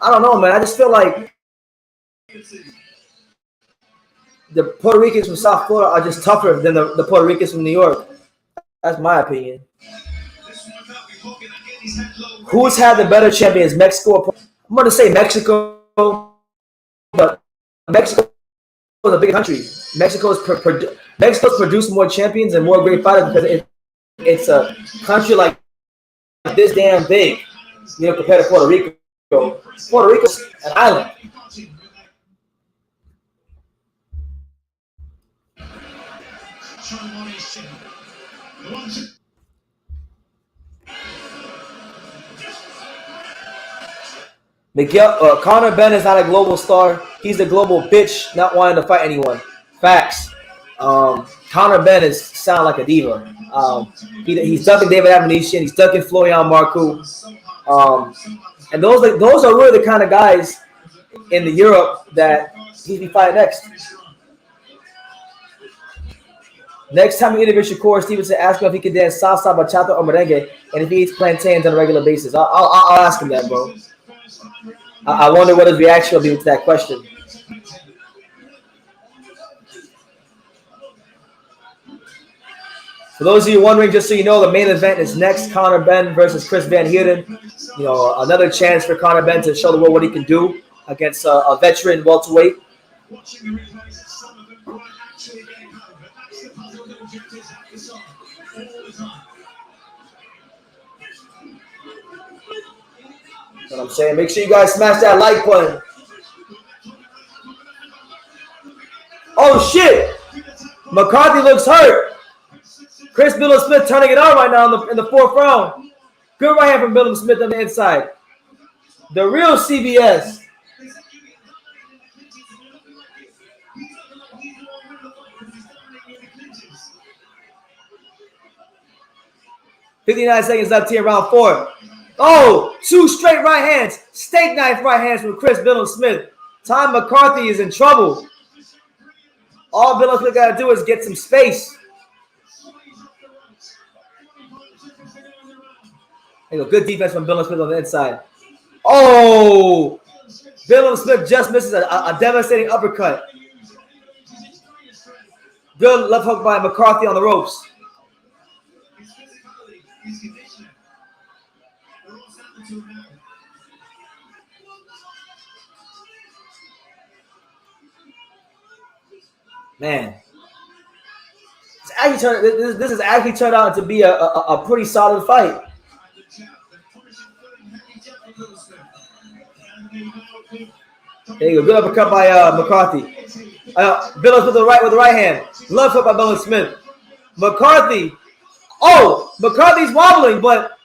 I don't know, man. I just feel like the Puerto Ricans from South Florida are just tougher than the Puerto Ricans from New York. That's my opinion. Who's had the better champions, Mexico? I'm going to say Mexico, but Mexico is a big country. Mexico's produced more champions and more great fighters because it's a country like this damn big, compared to Puerto Rico. Puerto Rico's an island. Conor Benn is not a global star. He's a global bitch, not wanting to fight anyone. Facts. Conor Benn sound like a diva. He's ducking David Abnesian. He's ducking Florian Marcoux. And those are really the kind of guys in the Europe that he'd be fighting next. Next time you interview Shakur Stevenson, ask him if he can dance salsa, bachata, or merengue, and if he eats plantains on a regular basis. I'll ask him that, bro. I wonder what his reaction will be to that question. For those of you wondering, just so you know, the main event is next: Conor Benn versus Chris Van Heerden. Another chance for Conor Benn to show the world what he can do against a veteran welterweight. What I'm saying, make sure you guys smash that like button. Oh shit! McCarthy looks hurt. Chris Billam-Smith turning it on right now in the fourth round. Good right hand from Billam-Smith on the inside. The real CBS. $59 seconds left here in round 4. Oh, 2 straight right hands. Steak knife right hands from Chris Billam-Smith. Tom McCarthy is in trouble. All Billam-Smith got to do is get some space. There you go. Good defense from Billam-Smith on the inside. Oh, Billam-Smith just misses a devastating uppercut. Good left hook by McCarthy on the ropes. Man, this has actually turned out to be a pretty solid fight. There you go. Good uppercut by McCarthy. Billam-Smith with the right hand. Left hook by Billam-Smith. McCarthy. Oh, McCarthy's wobbling, but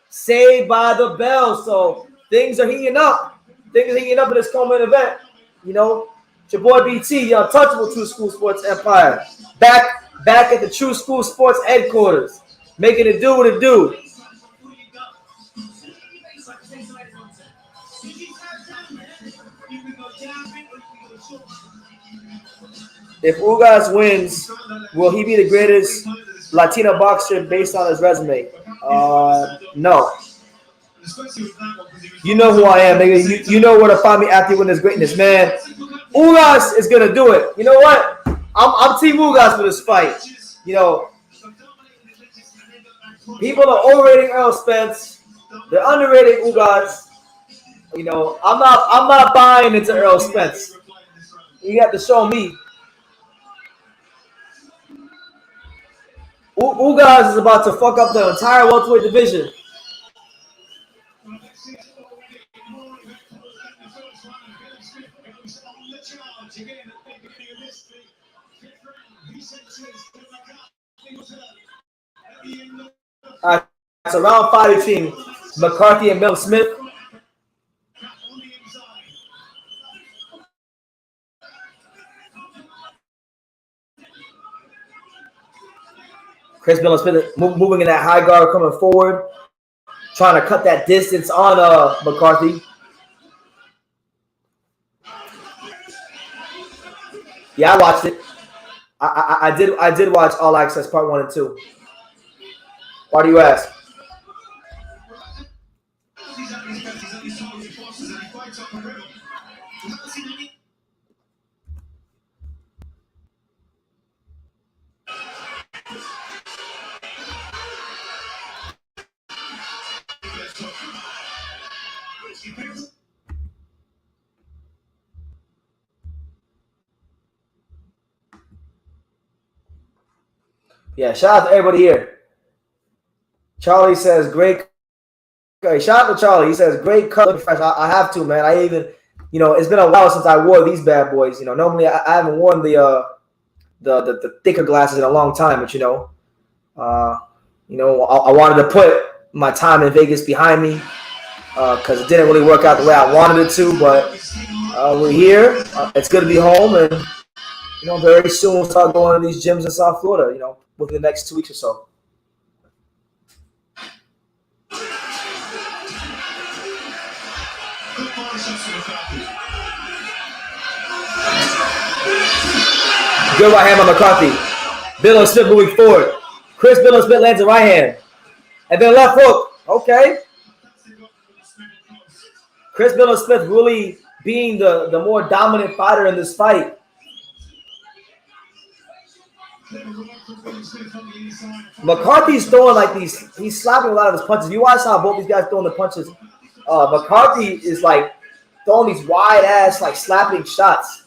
saved by the bell. So things are heating up. Things are heating up in this co-main event. It's your boy BT, the untouchable True School Sports Empire. Back at the True School Sports headquarters. Making it do what it do. If Ugas wins, will he be the greatest Latino boxer based on his resume? No. You know who I am, nigga. You know where to find me after you win this greatness, man. Ugas is gonna do it. You know what? I'm Team Ugas for this fight. People are overrating Earl Spence. They're underrating Ugas. I'm not buying into Earl Spence. You have to show me. Ugas is about to fuck up the entire welterweight division. All right, so round 5 between McCarthy and Billam-Smith. Chris Billam-Smith moving in that high guard, coming forward, trying to cut that distance on McCarthy. Yeah, I watched it. I did watch All Access Part 1 and 2. Why do you ask? Yeah, shout out to everybody here. Charlie says, great. Okay, shout out to Charlie. He says, great color fresh. I have to, man. I even, it's been a while since I wore these bad boys. Normally I haven't worn the thicker glasses in a long time, but I wanted to put my time in Vegas behind me because it didn't really work out the way I wanted it to, but we're here. It's good to be home, and very soon we'll start going to these gyms in South Florida, within the next 2 weeks or so. Good right hand by McCarthy. Billam-Smith moving forward. Chris Billam-Smith lands a right hand. And then left hook. Okay. Chris Billam-Smith really being the more dominant fighter in this fight. McCarthy's throwing like he's slapping a lot of his punches. You watch how both these guys throwing the punches. McCarthy is like throwing these wide ass like slapping shots.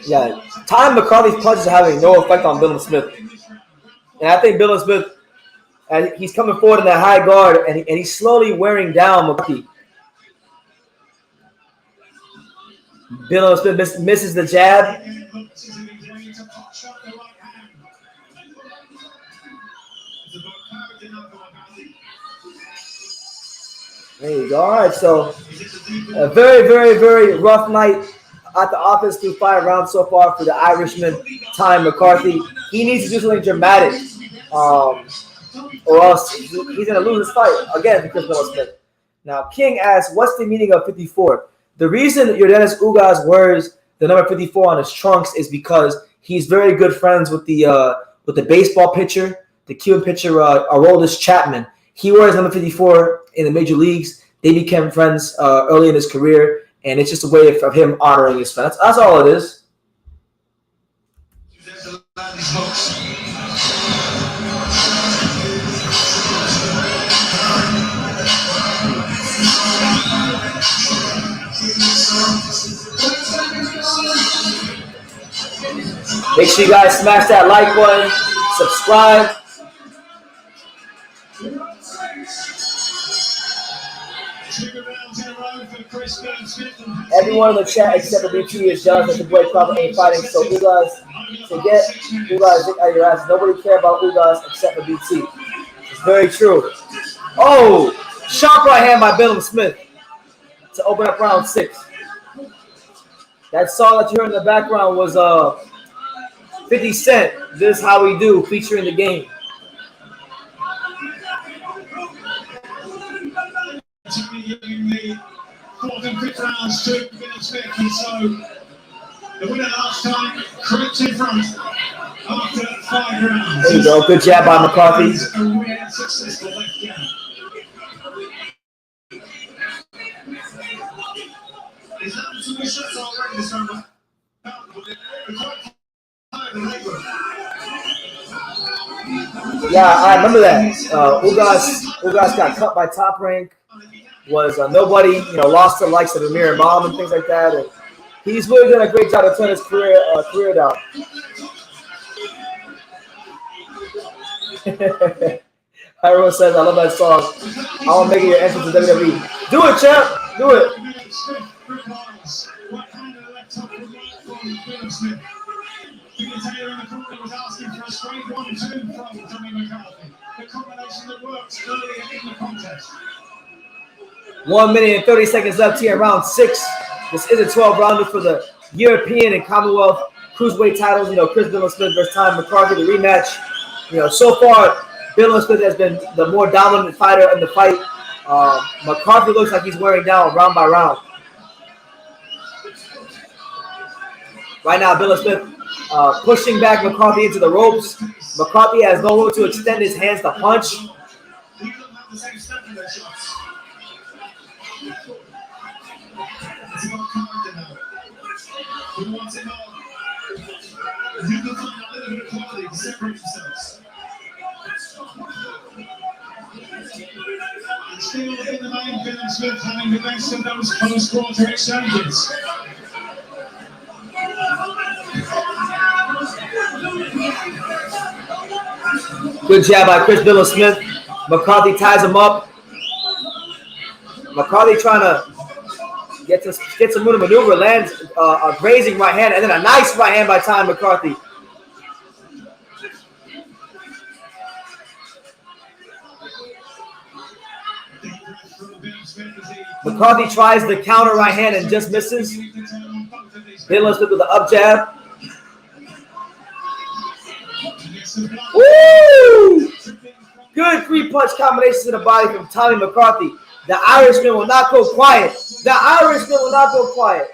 Yeah, time McCarthy's punches are having no effect on Billam-Smith. And I think Billam-Smith, and he's coming forward in that high guard, and he's slowly wearing down McCarthy. Billam-Smith misses the jab. There you go. All right, so a very, very, very rough night at the office through 5 rounds so far for the Irishman, Ty McCarthy. He needs to do something dramatic, or else he's going to lose his fight again to Chris Billam-Smith. Now, King asks, what's the meaning of 54? The reason Yordenis Ugas wears the number 54 on his trunks is because he's very good friends with the baseball pitcher, the Cuban pitcher, Aroldis Chapman. He wears number 54 in the major leagues. They became friends early in his career, and it's just a way of him honoring his friends. That's all it is. Make sure you guys smash that like button, subscribe. Everyone in the chat except for BT is jealous that the boy probably ain't fighting. So Ugas, forget Ugas, dick out your ass. Nobody care about Ugas except for BT. It's very true. Oh, sharp right hand by Billam-Smith to open up round 6. That song that you heard in the background was 50 Cent. This is How We Do, featuring the game. Fourth and fifth rounds to Billam-Smith, and so the winner last time creeps in front after 5 rounds. There you go, good jab by McCarthy. A rare successful left jab. Is that the submission already this round? Yeah, I remember that. Ugas got cut by Top Rank. Was nobody, lost to the likes of Amir Imam and things like that. And he's really done a great job to turn his career down. Everyone says, I love that song. I want to make it your entrance to WWE. Do it, champ. Do it. Billam-Smith. The Taylor in the corner was asking for a straight 1-2 from Tommy McCarthy. The combination that works earlier in the contest. 1 minute and 30 seconds left here, round 6. This is a 12-rounder for the European and Commonwealth Cruiserweight titles. You know, Chris Billam-Smith versus Tommy McCarthy, the rematch. You know, so far, Billam-Smith has been the more dominant fighter in the fight. McCarthy looks like he's wearing down round by round. Right now, Billam-Smith pushing back McCarthy into the ropes. McCarthy has no room to extend his hands to punch. Still in the main, Billam-Smith having the best of those close quarter exchanges. Good jab by Chris Billam-Smith. McCarthy ties him up. McCarthy trying to get some room to maneuver, lands a grazing right hand, and then a nice right hand by Tommy McCarthy. McCarthy tries the counter right hand and just misses. Billam-Smith with the up jab. Woo! Good 3-punch combinations in the body from Tommy McCarthy. The Irishman will not go quiet. The Irishman will not go quiet.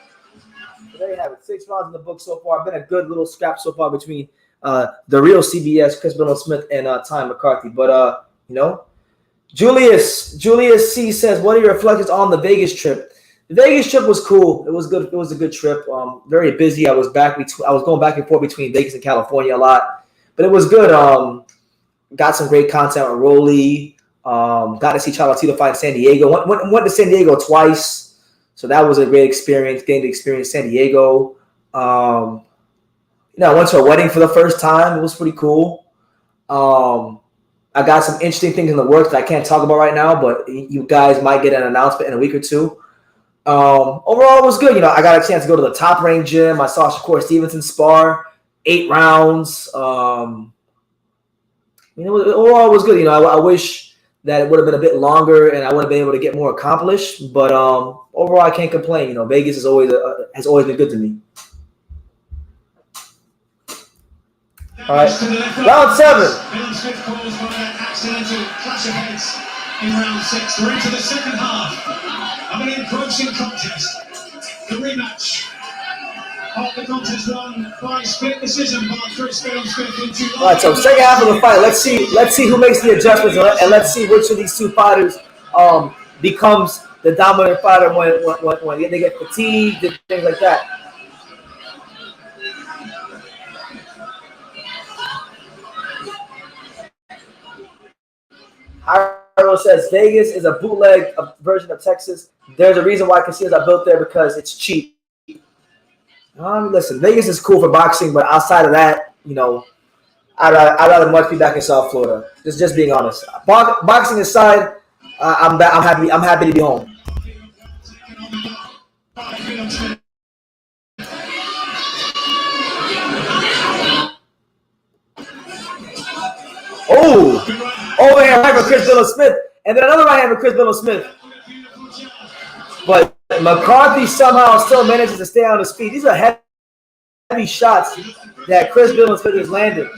So there you have it. 6 rounds in the book so far. Been a good little scrap so far between the real CBS, Chris Billam-Smith, and Tommy McCarthy. But, you know, Julius C says, what are your reflections on the Vegas trip? The Vegas trip was cool. It was good. It was a good trip. Very busy. I was going back and forth between Vegas and California a lot, but it was good. Got some great content on Rolly. Got to see Chocolatito fight in San Diego. Went to San Diego twice, so that was a great experience. Getting to experience San Diego. I went to a wedding for the first time. It was pretty cool. I got some interesting things in the works that I can't talk about right now, but you guys might get an announcement in a week or two. Overall, it was good. I got a chance to go to the Top Rank gym. I saw Shakur Stevenson spar 8 rounds. Overall, it was good. I wish that it would have been a bit longer and I would have been able to get more accomplished. But overall, I can't complain. Vegas has always been good to me. All right, round 7. Billam-Smith calls for an accidental clash of heads in round 6. We're into the second half of an engrossing contest. The rematch of the contest won by split decision by Chris Billam-Smith in 2 rounds. All right, so second half of the fight. Let's see who makes the adjustments, and let's see which of these 2 fighters becomes the dominant fighter when they get fatigued and things like that. Harold says Vegas is a bootleg version of Texas. There's a reason why casinos are built there, because it's cheap. Listen, Vegas is cool for boxing, but outside of that, I'd rather much be back in South Florida. Just being honest. Boxing aside, I'm happy. I'm happy to be home. Oh! Overhand right for Chris Billam-Smith, and then another right hand for Chris Billam-Smith. But McCarthy somehow still manages to stay on his feet. These are heavy shots that Chris Billam-Smith is landing.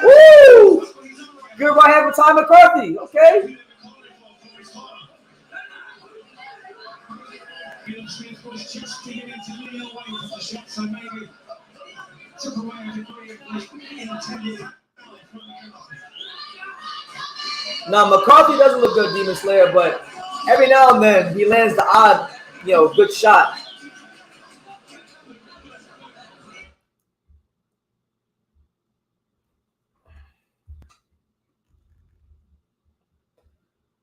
Woo! Good right hand for Tommy McCarthy. Okay. Billam-Smith was just digging into the away from the shot, so maybe took away a degree of the intended. Now, McCarthy doesn't look good, Demon Slayer, but every now and then he lands the odd, good shot.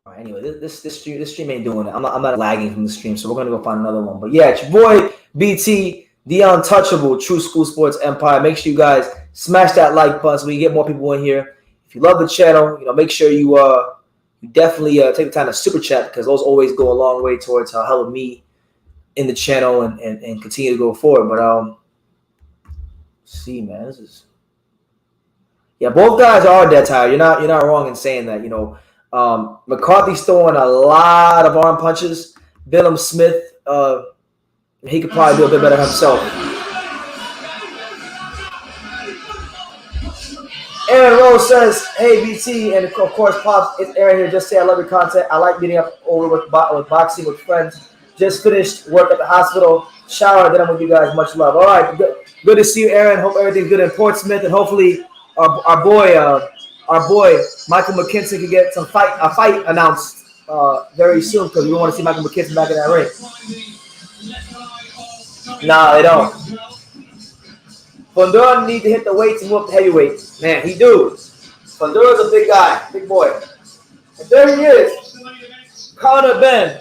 All right, anyway, this stream ain't doing it. I'm not lagging from the stream, so we're gonna go find another one. But yeah, it's your boy BT, the untouchable True School Sports Empire. Make sure you guys smash that like button so we can get more people in here. If you love the channel, make sure you definitely take the time to super chat, because those always go a long way towards helping me in the channel and continue to go forward. But see, man, this is both guys are dead tired. You're not wrong in saying that. McCarthy's throwing a lot of arm punches. Billam-Smith, he could probably do a bit better himself. Aaron Rose says, "Hey BT," and of course Pops, it's Aaron here. Just say I love your content. I like meeting up over with boxing with friends. Just finished work at the hospital. Shower, then I'm with you guys. Much love. All right, good to see you, Aaron. Hope everything's good in Portsmouth, and hopefully our boy Michael McKinson can get a fight announced very soon, because we want to see Michael McKinson back in that ring. Nah, they don't. Fundora need to hit the weights and whoop the heavyweight. Man, he do. Fundora's a big guy, big boy. And there he is. Conor Benn,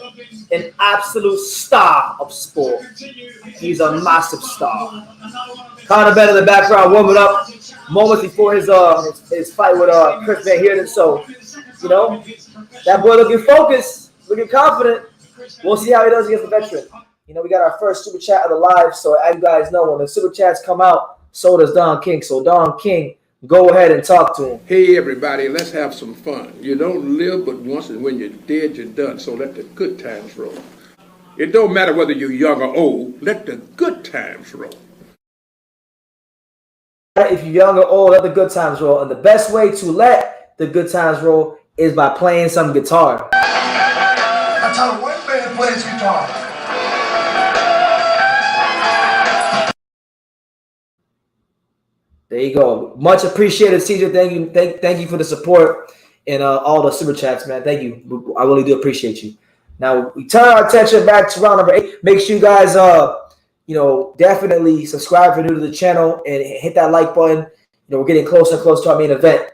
an absolute star of sport. He's a massive star. Conor Benn in the background warming up moments before his fight with Chris Van Heerden. So, that boy looking focused, looking confident. We'll see how he does against the veteran. We got our first super chat of the live. So as you guys know, when the super chats come out, so does Don King. So Don King, go ahead and talk to him. Hey everybody, let's have some fun. You don't live but once, and when you're dead, you're done. So let the good times roll. It don't matter whether you're young or old. Let the good times roll. If you're young or old, let the good times roll. And the best way to let the good times roll is by playing some guitar. That's how a white man plays guitar. There you go. Much appreciated, CJ. Thank you for the support and all the super chats, man. Thank you. I really do appreciate you. Now we turn our attention back to round number 8. Make sure you guys definitely subscribe if you're new to the channel and hit that like button. We're getting closer and closer to our main event.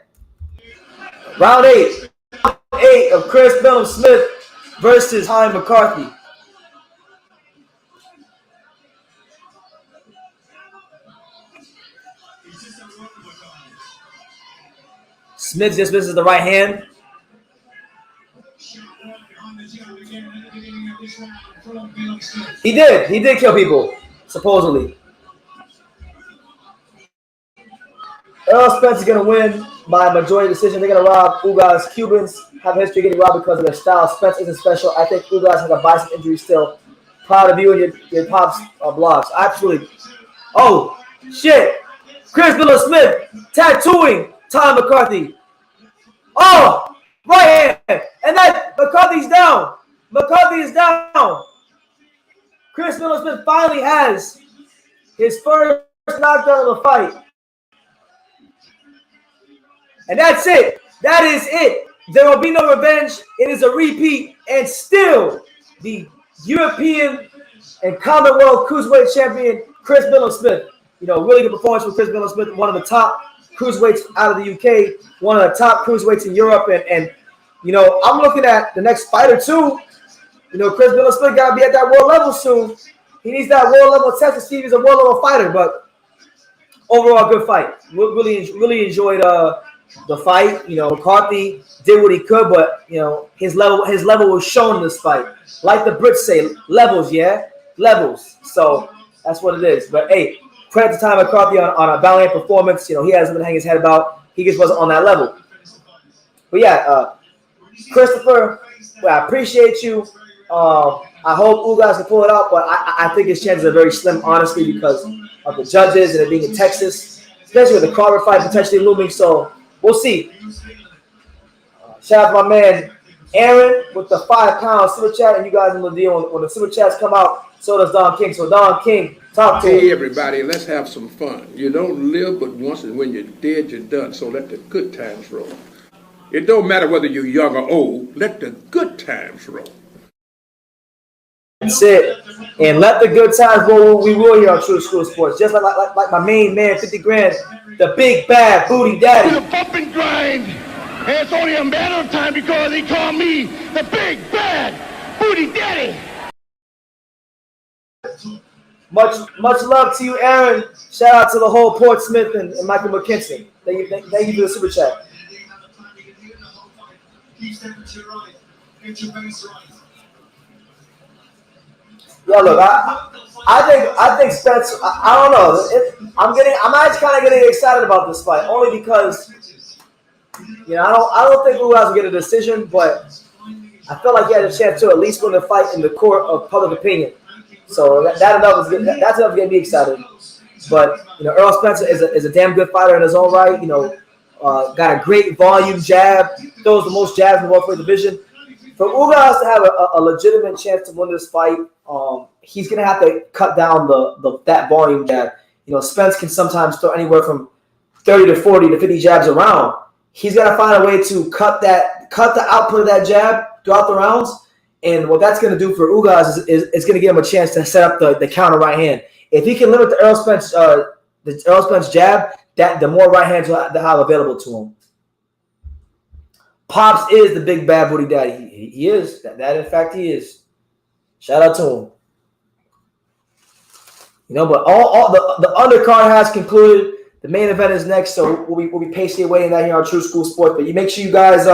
Round 8. Round 8 of Chris Billam-Smith versus McCarthy. Smith just misses the right hand. He did kill people, supposedly. Earl Spence is going to win by majority decision. They're going to rob Ugas. Cubans have a history of getting robbed because of their style. Spence isn't special. I think Ugas has a bicep injury still. Proud of you and your Pops blogs. Absolutely. Oh, shit. Chris Billam-Smith tattooing McCarthy. Oh, right hand. And then McCarthy's down. McCarthy is down. Chris Billam-Smith finally has his first knockdown of the fight. And that's it. That is it. There will be no revenge. It is a repeat. And still, the European and Commonwealth Cruiserweight Champion, Chris Billam-Smith. Really good performance from Chris Billam-Smith, one of the top cruiserweights out of the UK, one of the top cruiserweights in Europe. And I'm looking at the next fight or two. Chris Billam-Smith got to be at that world level soon. He needs that world level test to see if he's a world level fighter. But overall, good fight. Really enjoyed the fight. McCarthy did what he could, but his level was shown in this fight. Like the Brits say, levels, levels. So that's what it is. But hey, credit to McCarthy on a valiant performance. He has something to hang his head about. He just wasn't on that level. But yeah, Christopher, I appreciate you. I hope Ugas can pull it out, but I think his chances are very slim, honestly, because of the judges and it being in Texas, especially with the Carver fight potentially looming. So we'll see. Shout out to my man Aaron with the £5 super chat, and you guys in the deal when the super chats come out. So does Don King. So Don King, talk to him. Hey everybody, let's have some fun. You don't live but once, and when you're dead, you're done. So let the good times roll. It don't matter whether you're young or old. Let the good times roll. That's it. And let the good times roll. We will here on True School Sports. Just like my main man, 50 grand, the big bad booty daddy. The bump and grind. And it's only a matter of time because they call me the big bad booty daddy. Much love to you, Aaron. Shout out to the whole Portsmouth and Michael McKinson. Thank you for the super chat. Keep stepping to your right. Get your base right. Yeah, look, I think Spence. I don't know. I'm actually kind of getting excited about this fight only because I don't think Ugas will get a decision, but I feel like he had a chance to at least win the fight in the court of public opinion. So that enough is good. That's enough to get me excited. But Earl Spence is a damn good fighter in his own right. Got a great volume jab. Throws the most jabs in the welterweight division. For Ugas to have a legitimate chance to win this fight, he's gonna have to cut down that volume jab. Spence can sometimes throw anywhere from 30 to 40 to 50 jabs around. He's got to find a way to cut the output of that jab throughout the rounds. And what that's going to do for Ugas is going to give him a chance to set up the counter right hand. If he can limit the Earl Spence jab, the more right hands he'll have available to him. Pops is the big bad booty daddy. He is. That in fact he is. Shout out to him. But all the undercard has concluded. The main event is next, so we'll be patiently waiting that here on True School Sports. But you make sure you guys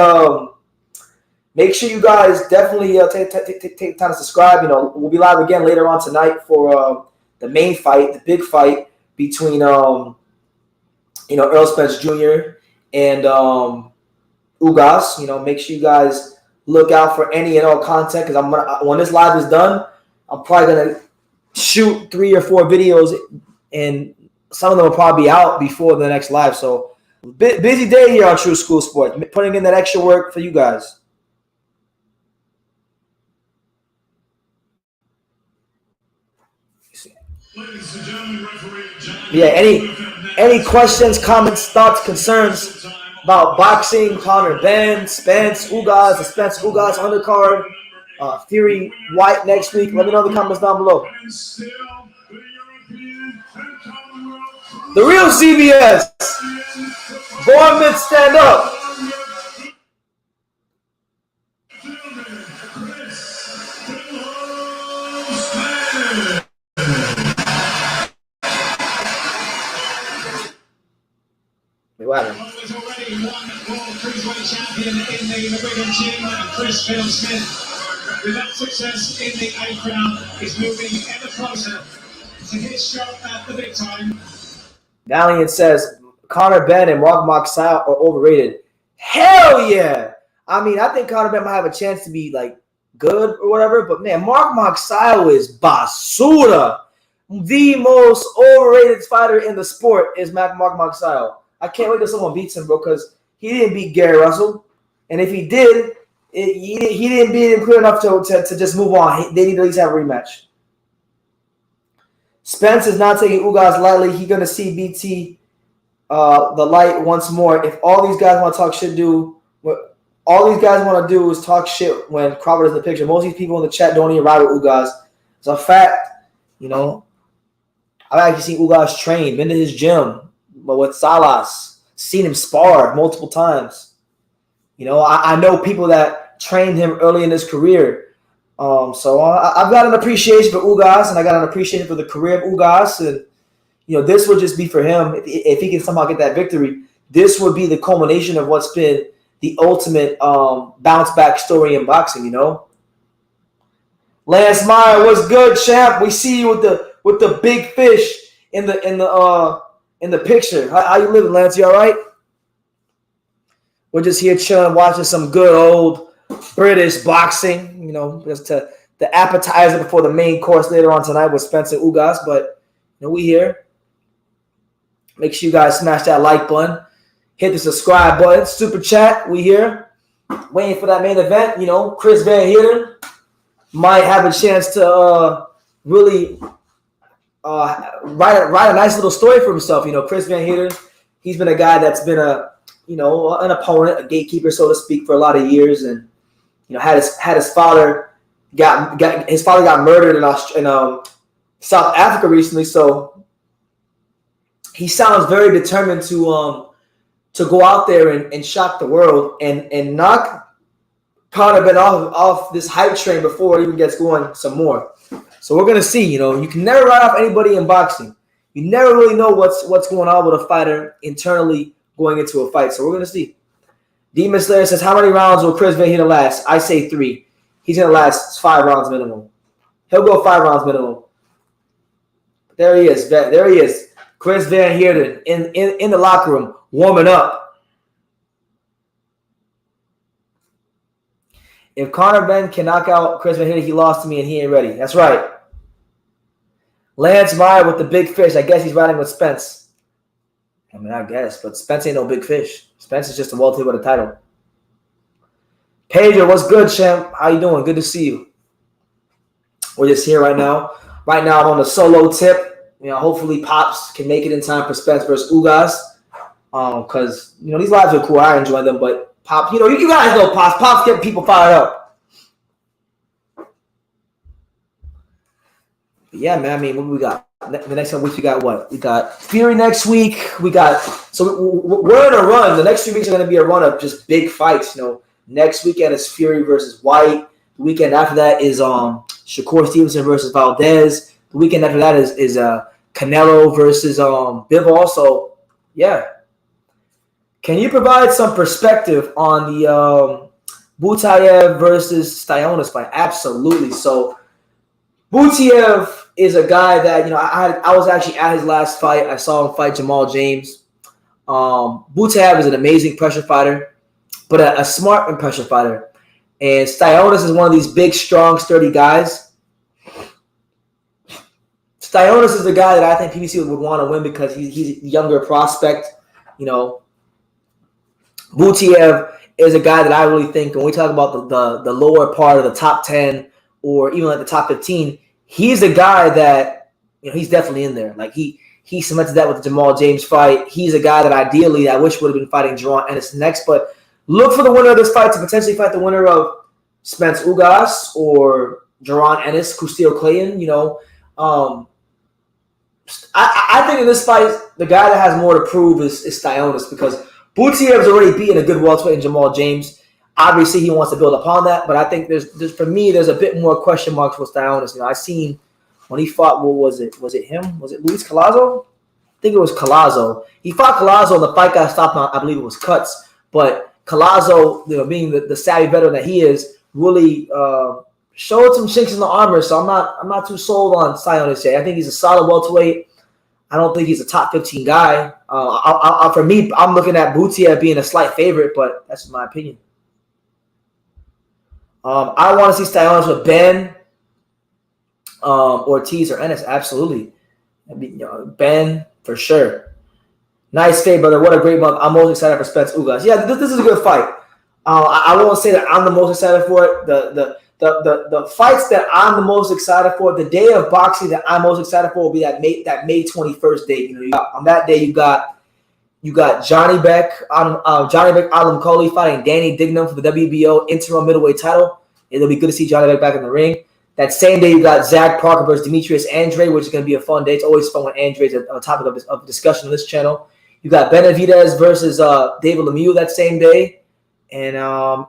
definitely take time to subscribe. We'll be live again later on tonight for the main fight, the big fight between Earl Spence Jr. and Ugas. Make sure you guys look out for any and all content because when this live is done, I'm probably gonna shoot 3 or 4 videos and some of them will probably be out before the next live. So, busy day here on True School Sports. Putting in that extra work for you guys. Ladies and gentlemen, referee John. Yeah, any questions, comments, thoughts, concerns about boxing, Conor Benn, Spence, Ugas, the Spence Ugas undercard, Fury White next week? Let me know in the comments down below. The real CBS. Bournemouth, stand up. Wait, what happened? There's already one world cruiserweight champion in the Wigan gym, Chris Billam-Smith. With that success in the 8th round, is moving ever closer to his shot at the big time. Valiant says Conor Benn and Mark Moxile are overrated. Hell yeah! I mean, I think Conor Benn might have a chance to be like good or whatever, but man, Mark Moxile is basura. The most overrated fighter in the sport is Mark Moxile. I can't wait till someone beats him, bro, because he didn't beat Gary Russell, and if he did, he didn't beat him clear enough to just move on. They need to at least have a rematch. Spence is not taking Ugas lightly. He's going to see BT the light once more. If all these guys want to talk shit, what all these guys want to do is talk shit when Crawford is in the picture. Most of these people in the chat don't even ride with Ugas. It's a fact, I've actually seen Ugas train, been to his gym, but with Salas, seen him spar multiple times. I know people that trained him early in his career. So I've got an appreciation for Ugas, and I got an appreciation for the career of Ugas, and this would just be for him if he can somehow get that victory. This would be the culmination of what's been the ultimate bounce back story in boxing. Lance Meyer, what's good, champ? We see you with the big fish in the picture. How you living, Lance? You all right? We're just here chilling, watching some good old British boxing, just the appetizer before the main course later on tonight with Spence and Ugas. But we here. Make sure you guys smash that like button, hit the subscribe button, super chat. We here, waiting for that main event. Chris Van Heerden might have a chance to really write a nice little story for himself. Chris Van Heerden, he's been a guy that's been an opponent, a gatekeeper, so to speak, for a lot of years, and had his father got murdered in South Africa recently. So he sounds very determined to go out there and shock the world and knock Conor Benn off this hype train before it even gets going some more. So we're gonna see. You can never write off anybody in boxing. You never really know what's going on with a fighter internally going into a fight. So we're gonna see. Demon Slayer says, how many rounds will Chris Van Heerden last? I say 3. He's going to last 5 rounds minimum. He'll go 5 rounds minimum. There he is. There he is. Chris Van Heerden in the locker room, warming up. If Conor Benn can knock out Chris Van Heerden, he lost to me and he ain't ready. That's right. Lance Meyer with the big fish. I guess he's riding with Spence. I mean, I guess, but Spence ain't no big fish. Spence is just a welterweight with a title. Pedro, what's good, champ? How you doing? Good to see you. We're just here right now. Right now, I'm on the solo tip. You know, hopefully Pops can make it in time for Spence versus Ugas. Because, you know, these lives are cool. I enjoy them, but Pops, you know, you guys know Pops. Pops get people fired up. But yeah, man, I mean, what we got? The next week we got what? We got Fury next week. We got we're in a run. The next 3 weeks are going to be a run of just big fights. You know, next weekend is Fury versus White. The weekend after that is Shakur Stevenson versus Valdez. The weekend after that is Canelo versus Bivol. So yeah, can you provide some perspective on the Butayev versus Styontis fight? Absolutely. So Butayev is a guy that, you know, I was actually at his last fight. I saw him fight Jamal James. Butayev is an amazing pressure fighter, but a smart pressure fighter. And Styontis is one of these big, strong, sturdy guys. Styontis is the guy that I think PBC would want to win because he's a younger prospect. You know, Butayev is a guy that I really think when we talk about the lower part of the top 10 or even like the top 15, he's a guy that, you know, he's definitely in there. Like he cemented that with the Jamal James fight. He's a guy that ideally I wish would have been fighting Jaron Ennis next, but look for the winner of this fight to potentially fight the winner of Spence Ugas or Jaron Ennis, Custio Clayton. You know, I think in this fight, the guy that has more to prove is Styontis because Butayev's already beaten a good welterweight in Jamal James. Obviously, he wants to build upon that, but I think there's for me, there's a bit more question marks with Styontis. You know, I seen when he fought, what was it? Was it him? Was it Luis Collazo? I think it was Collazo. He fought Collazo, and the fight got stopped on, I believe it was cuts. But Collazo, you know, being the savvy veteran that he is, really showed some chinks in the armor. So I'm not too sold on Styontis yet. I think he's a solid welterweight. I don't think he's a top 15 guy. For me, I'm looking at Butayev being a slight favorite, but that's my opinion. I want to see Styontis with Ben, Ortiz, or Ennis. Absolutely. I mean, you know, Ben, for sure. Nice fade, brother. What a great month. I'm most excited for Spence Ugas. Yeah, this is a good fight. I won't say that I'm the most excited for it. The fights that I'm the most excited for, the day of boxing that I'm most excited for will be that May 21st date. You know, on that day you got Johnny Beck, Alam Coley fighting Danny Dignam for the WBO interim middleweight title. It'll be good to see Johnny Beck back in the ring. That same day, you got Zach Parker versus Demetrius Andre, which is going to be a fun day. It's always fun when Andre is a topic of discussion on this channel. You got Benavidez versus David Lemieux that same day. And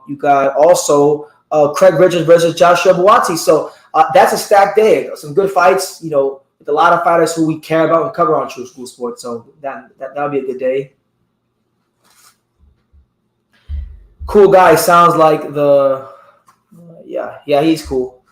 you got also Craig Richards versus Joshua Buatsi. So that's a stacked day. Some good fights, you know, with a lot of fighters who we care about and cover on True School Sports. So that'll be a good day. Cool guy. Sounds like yeah, he's cool.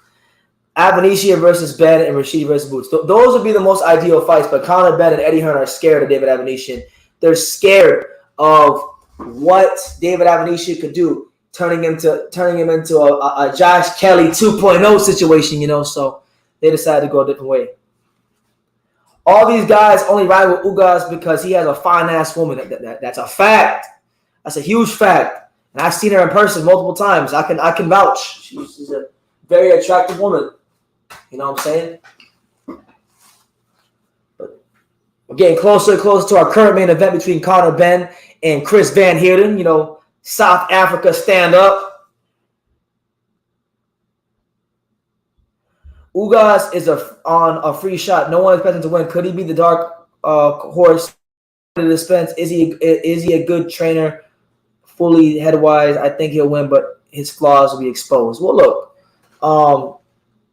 Alycia versus Ben and Rashid versus Boots. Those would be the most ideal fights, but Conor Benn and Eddie Hearn are scared of David Alycia. They're scared of what David Alycia could do, turning him into a Josh Kelly 2.0 situation, you know, so they decided to go a different way. All these guys only ride with Ugas because he has a fine-ass woman. That's a fact. That's a huge fact. And I've seen her in person multiple times. I can vouch. She's a very attractive woman. You know what I'm saying? But we're getting closer and closer to our current main event between Conor Benn and Chris Van Heerden. You know, South Africa stand up. Ugas is on a free shot. No one expecting to win. Could he be the dark horse to dispense? Is he a good trainer? Fully head-wise, I think he'll win, but his flaws will be exposed. Well, look,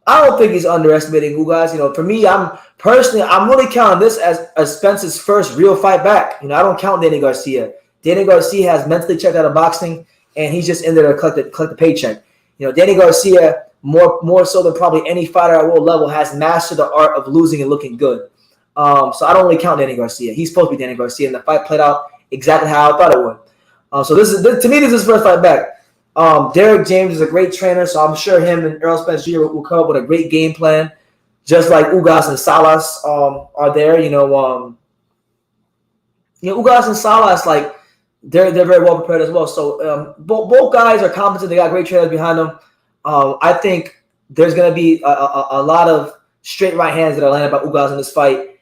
I don't think he's underestimating Ugas. You know, for me, I'm really counting this as Spence's first real fight back. You know, I don't count Danny Garcia. Danny Garcia has mentally checked out of boxing. and he's just in there to collect the paycheck. You know, Danny Garcia, more so than probably any fighter at world level, has mastered the art of losing and looking good. So I don't really count Danny Garcia. He's supposed to be Danny Garcia, and the fight played out exactly how I thought it would. So to me, this is his first fight back. Derek James is a great trainer, so I'm sure him and Errol Spence Jr. will come up with a great game plan, just like Ugas and Salas are there. Ugas and Salas, like, they're very well prepared as well. So both guys are competent. They got great trainers behind them. I think there's going to be a lot of straight right hands that are landed by Ugas in this fight,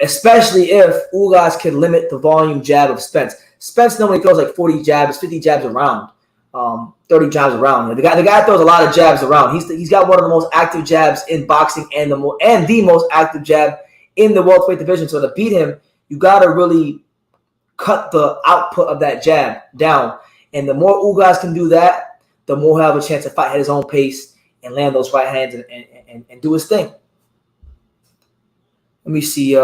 especially if Ugas can limit the volume jab of Spence. Spence normally throws like 40 jabs, 50 jabs around, 30 jabs around. The guy throws a lot of jabs around. He's got one of the most active jabs in boxing and the most active jab in the welterweight division. So to beat him, you got to really cut the output of that jab down. And the more Ugas can do that, the more he'll have a chance to fight at his own pace and land those right hands and do his thing. Let me see.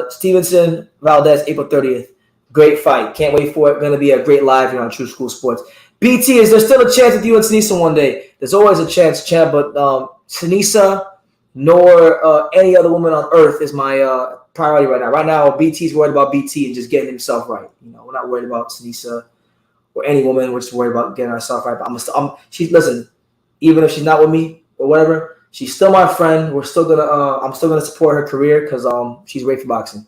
Stevenson, Valdez, April 30th. Great fight. Can't wait for it. Going to be a great live here on True School Sports. BT, is there still a chance with you and Sinisa one day? There's always a chance, champ, but Sinisa nor any other woman on earth is my priority right now. Right now, BT's worried about BT and just getting himself right. We're not worried about Sinisa or any woman. We're just worried about getting ourselves right. But listen, even if she's not with me or whatever, she's still my friend. We're still gonna. I'm still gonna support her career because she's great for boxing.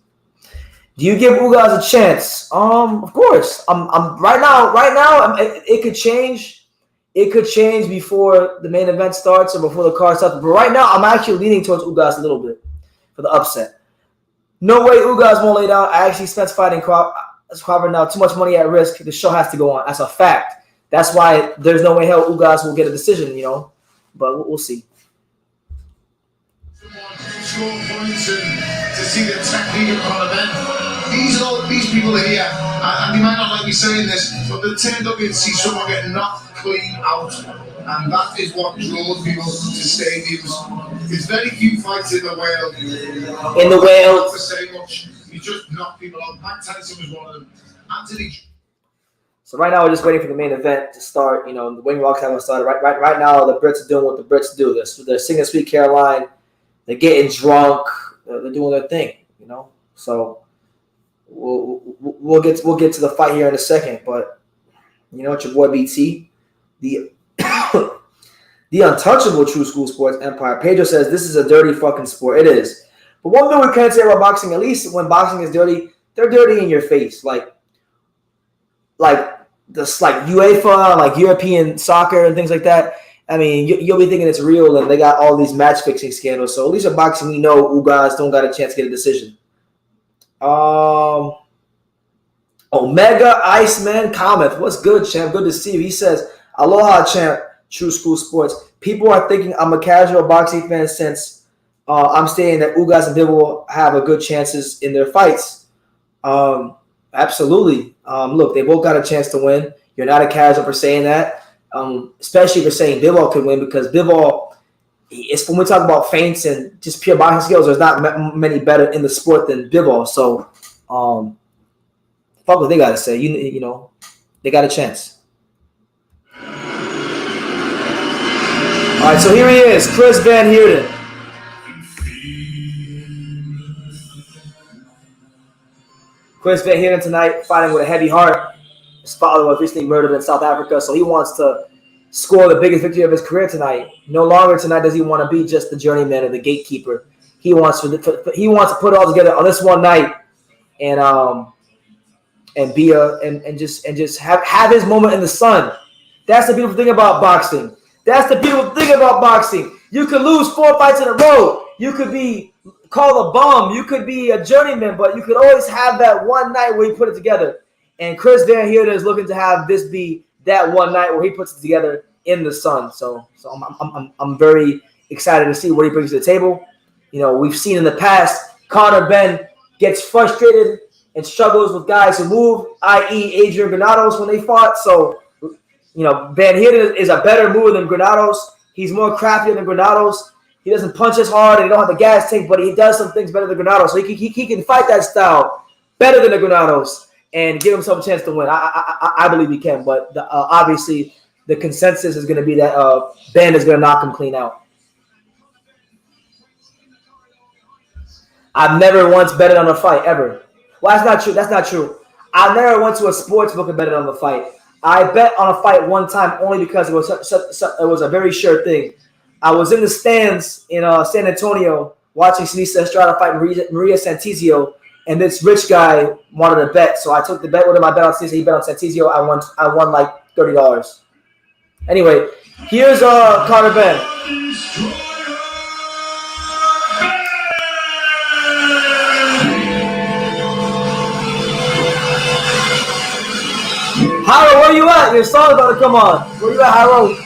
Do you give Ugas a chance? Of course. I'm right now. It could change. It could change before the main event starts or before the card starts. But right now, I'm actually leaning towards Ugas a little bit for the upset. No way Ugas won't lay down. I actually spent fighting Crawford now. Too much money at risk. The show has to go on. That's a fact. That's why there's no way hell Ugas will get a decision, But we'll see. Score points and to see the technique of Conor Benn. These people are here, and they might not like me saying this, but they turned up here to see someone get knocked clean out, and that is what draws people to stadiums. There's very few fights in the world. Not to say much, you just knock people out. Mike Tyson was one of them. Anthony. So right now we're just waiting for the main event to start. The Wing Walks haven't started. Right now the Brits are doing what the Brits do. They're singing Sweet Caroline. They're getting drunk. They're doing their thing. So we'll get to the fight here in a second. But it's your boy BT, the untouchable True School Sports Empire. Pedro says this is a dirty fucking sport. It is. But one thing we can't say about boxing, at least when boxing is dirty, they're dirty in your face. Like UEFA, like European soccer and things like that. I mean, you'll be thinking it's real, and they got all these match-fixing scandals. So at least in boxing, we know Ugas don't got a chance to get a decision. Omega Iceman Cometh. What's good, champ? Good to see you. He says, aloha, champ, True School Sports. People are thinking I'm a casual boxing fan since I'm stating that Ugas and Bivol will have a good chances in their fights. Absolutely. Look, they both got a chance to win. You're not a casual for saying that. Especially for saying Bivol could win, because Bivol, when we talk about feints and just pure boxing skills, there's not many better in the sport than Bivol. So, fuck what they gotta say. They got a chance. All right, so here he is, Chris Van Heerden. Chris Van Heerden tonight fighting with a heavy heart. His father was recently murdered in South Africa, so he wants to score the biggest victory of his career tonight. No longer tonight does he want to be just the journeyman or the gatekeeper. He wants to put it all together on this one night and just have his moment in the sun. That's the beautiful thing about boxing. You could lose 4 fights in a row. You could be called a bum. You could be a journeyman, but you could always have that one night where you put it together. And Chris Van Heerden is looking to have this be that one night where he puts it together in the sun. So I'm very excited to see what he brings to the table. We've seen in the past, Conor Benn gets frustrated and struggles with guys who move, i.e. Adrian Granados when they fought. So, Van Heerden is a better mover than Granados. He's more crafty than Granados. He doesn't punch as hard and he don't have the gas tank, but he does some things better than Granados. So he can fight that style better than the Granados. and give himself a chance to win. I believe he can, but obviously the consensus is going to be that Ben is going to knock him clean out. I've never once betted on a fight ever. Well, that's not true. That's not true. I never went to a sports book and betted on the fight. I bet on a fight one time only because it was a very sure thing. I was in the stands in San Antonio watching Sinisa Estrada fight Maria Santizio, and this rich guy wanted to bet, so I took the bet with him. I bet on Sinisa. He bet on Santizio. I won like $30. Anyway, here's Conor Benn. Harold, where you at? Your song's about to come on. Where you at, Harold?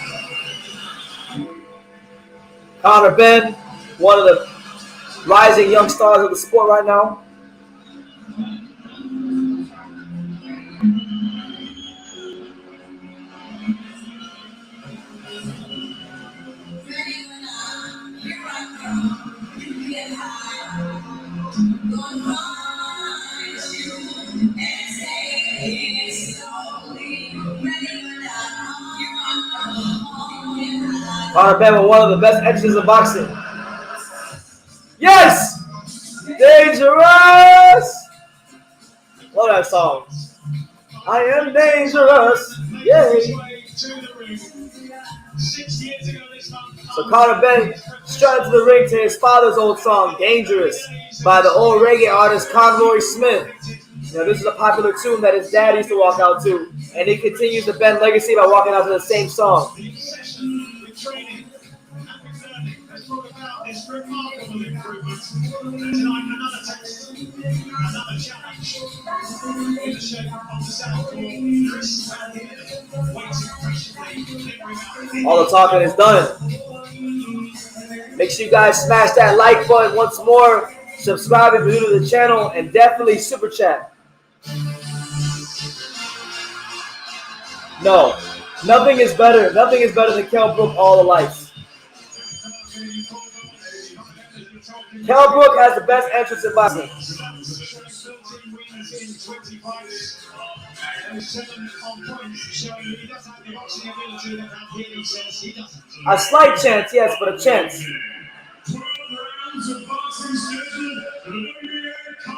Conor Benn, one of the rising young stars of the sport right now. Conor Benn with one of the best entries in boxing. Yes! Dangerous! Love that song. I am dangerous. Yay! So Conor Benn strutted to the ring to his father's old song, Dangerous, by the old reggae artist Conroy Smith. Now, this is a popular tune that his dad used to walk out to, and he continues the Benn legacy by walking out to the same song. Training has brought about this remarkable improvement. Tonight, another test, another challenge. In the shape of the southpaw, Chris Van Heerden, waiting patiently. All the talking is done. Make sure you guys smash that like button once more. Subscribe if you're new to the channel, and definitely super chat. No. Nothing is better. Nothing is better than Kell Brook all the lights. Kell Brook has the best entrance in boxing. A slight chance, yes, but a chance. 12 rounds of boxing scheduled for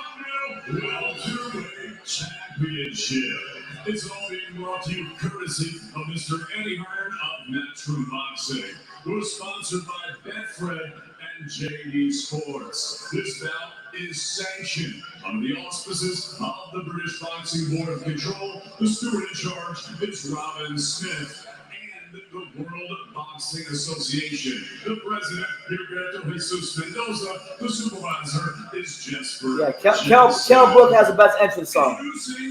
the welterweight championship. It's all being brought to you courtesy of Mr. Eddie Hearn of Matchroom Boxing, who is sponsored by Betfred and JD Sports. This bout is sanctioned under the auspices of the British Boxing Board of Control. The steward in charge is Robin Smith. The World Boxing Association. The president, Gilberto Jesus Mendoza. The supervisor is Jesper. Yeah, Kell Brook has the best entrance song.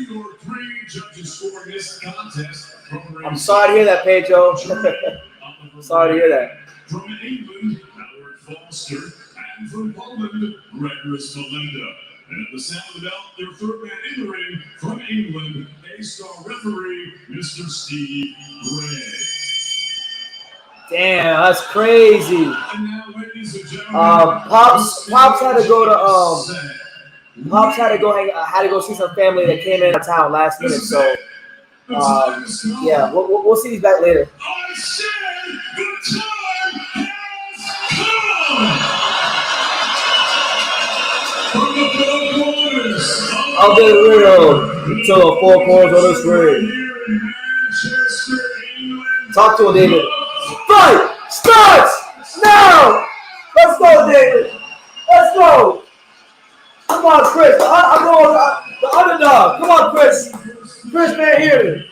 Your 3 judges scoring this contest. I'm sorry to hear that, Pedro. I'm sorry to hear that. From England, Howard Foster, and from Poland, Gregorus Melinda. And at the sound of the bell, their third man in the ring from England, A-star referee, Mr. Steve Gray. Damn, that's crazy. Pops had to go to Pops had to go see some family that came into town last minute. So yeah, we'll see these back later. I said the time has come. I'll get real until the 4 corners of this ring. Talk to him, David. Fight starts now. Let's go, David. Let's go. Come on, Chris. I'm going the underdog. Come on, Chris. Chris Van Heerden.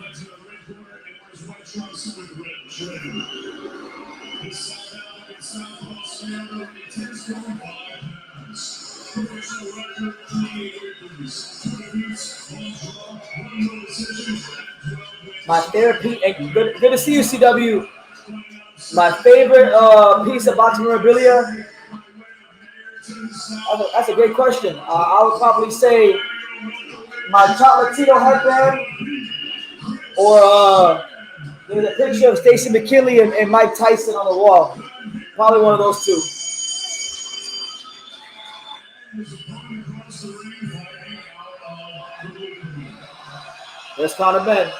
My favorite piece, and good to see you, CW. My favorite piece of boxing memorabilia. That's a great question. I would probably say my Chocolatito headband, or there's a picture of Stacey McKinley and Mike Tyson on the wall. Probably one of those two. There's Conor Benn.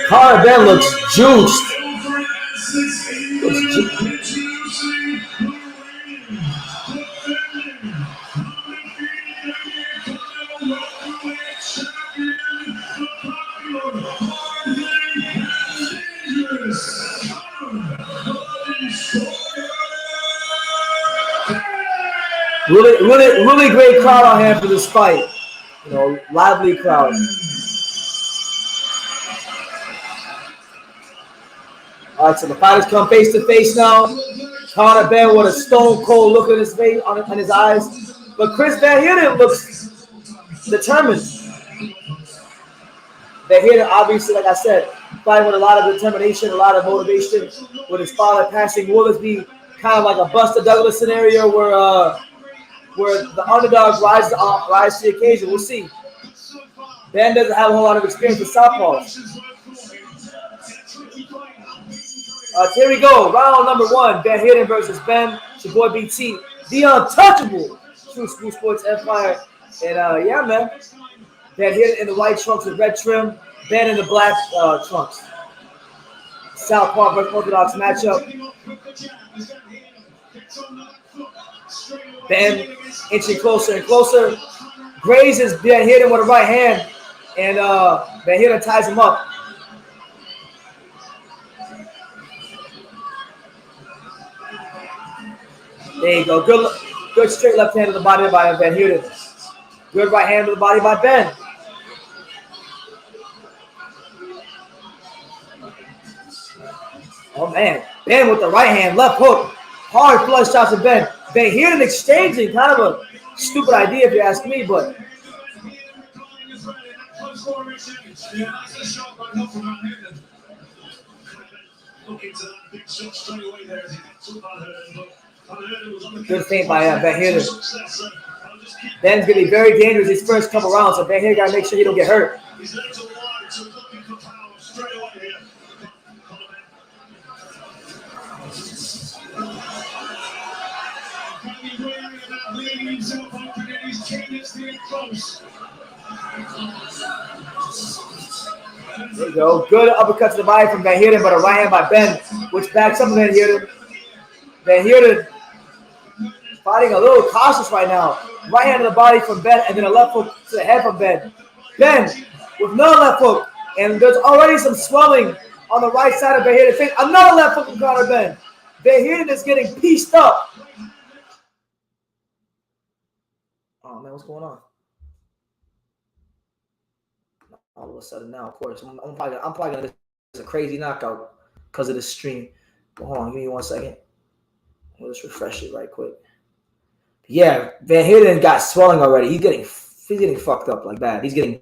Conor Benn looks juiced. Really great crowd on hand for this fight. You know, lively crowd. All right, so the fighters come face to face now. Conor Benn with a stone cold look on his face, on his eyes. But Chris Van Heerden looks determined. Van Heerden, obviously, like I said, fighting with a lot of determination, a lot of motivation. With his father passing, will this be kind of like a Buster Douglas scenario where the underdog rises to the occasion? We'll see. Ben doesn't have a whole lot of experience with southpaws. Here we go. Round number 1. Van Heerden versus Ben. It's your boy BT. The untouchable True School Sports Empire. And yeah, man. Van Heerden in the white trunks with red trim. Ben in the black trunks. Southpaw versus Orthodox matchup. Ben inching closer and closer. Grazes Van Heerden with a right hand. And Van Heerden ties him up. There you go. Good straight left hand to the body by Van Heerden. Good right hand to the body by Ben. Oh, man. Ben with the right hand, left hook. Hard flush shots to Ben. Van Heerden exchanging. Kind of a stupid idea if you ask me, but. Good feint by Van Heerden. Ben's going to be very dangerous these first couple rounds, so Van Heerden got to make sure he don't get hurt. There you go. Good uppercut to the body from Van Heerden, but a right hand by Ben, which backs up Van Heerden. Van Heerden fighting a little cautious right now. Right hand to the body from Ben, and then a left hook to the head from Ben. Ben with another left hook, and there's already some swelling on the right side of Van Heerden's face. Another left hook from Conor Benn. Van Heerden is getting pieced up. Oh man, what's going on? All of a sudden now, of course, I'm probably gonna this a crazy knockout because of this stream. But hold on, give me 1 second. We'll just refresh it right quick. Yeah, Van Heerden got swelling already. He's getting fucked up like that. He's getting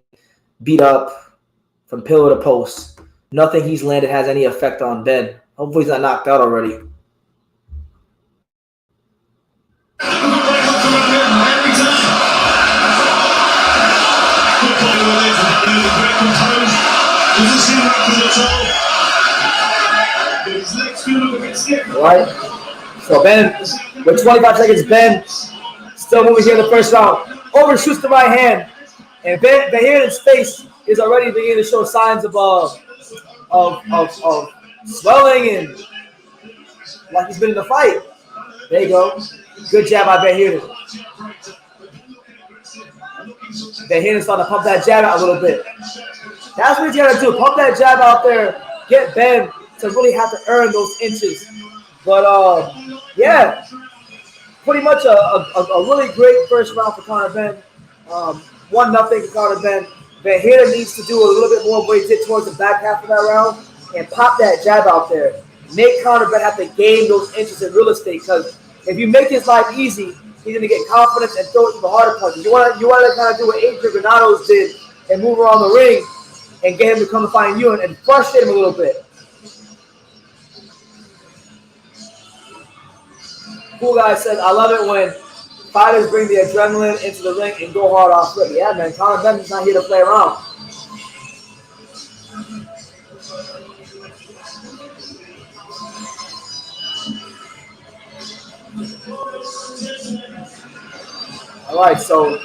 beat up from pillar to post. Nothing he's landed has any effect on Ben. Hopefully he's not knocked out already. All right. So Ben, with 25 seconds, Ben still moving here in the first round. Overshoots the right hand, and Van Heerden's face is already beginning to show signs of swelling and like he's been in the fight. There you go. Good jab by Van Heerden. Van Heerden's starting to pump that jab out a little bit. That's what he's got to do. Pump that jab out there. Get Ben to really have to earn those inches. But, yeah, pretty much a really great first round for Conor Benn. 1-0 for Conor Benn. Van Heerden needs to do a little bit more of what he did towards the back half of that round and pop that jab out there. Make Conor Benn have to gain those inches in real estate, because if you make his life easy, he's going to get confidence and throw even harder punches. You want to kind of do what Adrian Granados did and move around the ring and get him to come to find you and frustrate him a little bit. Cool guy says, I love it when Fighters bring the adrenaline into the ring and go hard off rip. Yeah, man. Conor Benn is not here to play around. All right, so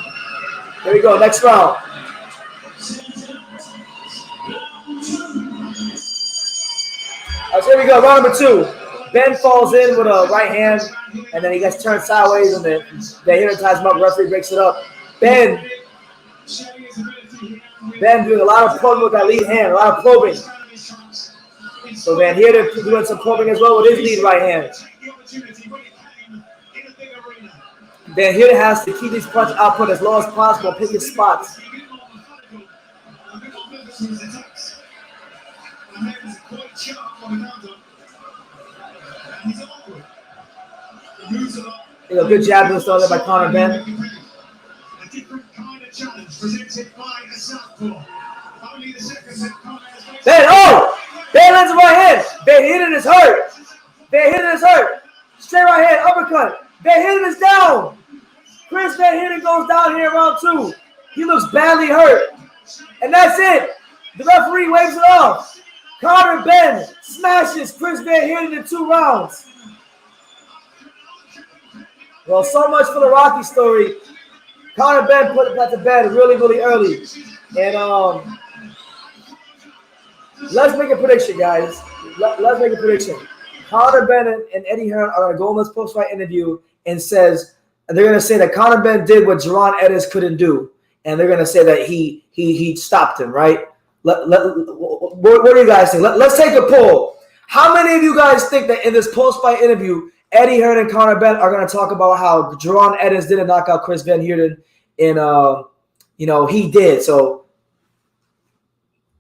here we go. Next round. So here we go. Round number 2. Ben falls in with a right hand, and then he gets turned sideways, and then Van Heerden ties him up. Referee breaks it up. Ben doing a lot of probing with that lead hand, a lot of probing. So Van Heerden doing some probing as well with his lead right hand. Van Heerden has to keep his punch output as low as possible, pick his spots. Good jab being started by Conor Benn. A different kind of challenge presented by a southpaw. Only the second set Ben, Ben lands the right hand. Van Heerden is hurt. Van Heerden is hurt. Straight right hand, uppercut. Van Heerden is down. Chris Van Heerden goes down here in round 2. He looks badly hurt. And that's it. The referee waves it off. Conor Benn smashes Chris Van Heerden in 2 rounds. Well, so much for the Rocky story. Conor Benn put it to bed really, really early. And let's make a prediction, guys. Let's make a prediction. Conor Benn and Eddie Hearn are going to go in this post-fight interview and they're going to say that Conor Benn did what Jaron Edis couldn't do. And they're going to say that he stopped him, right? What do you guys think? Let's take a poll. How many of you guys think that in this post-fight interview, Eddie Hearn and Conor Benn are going to talk about how Jaron Edis didn't knock out Chris Van Heerden and, he did. So,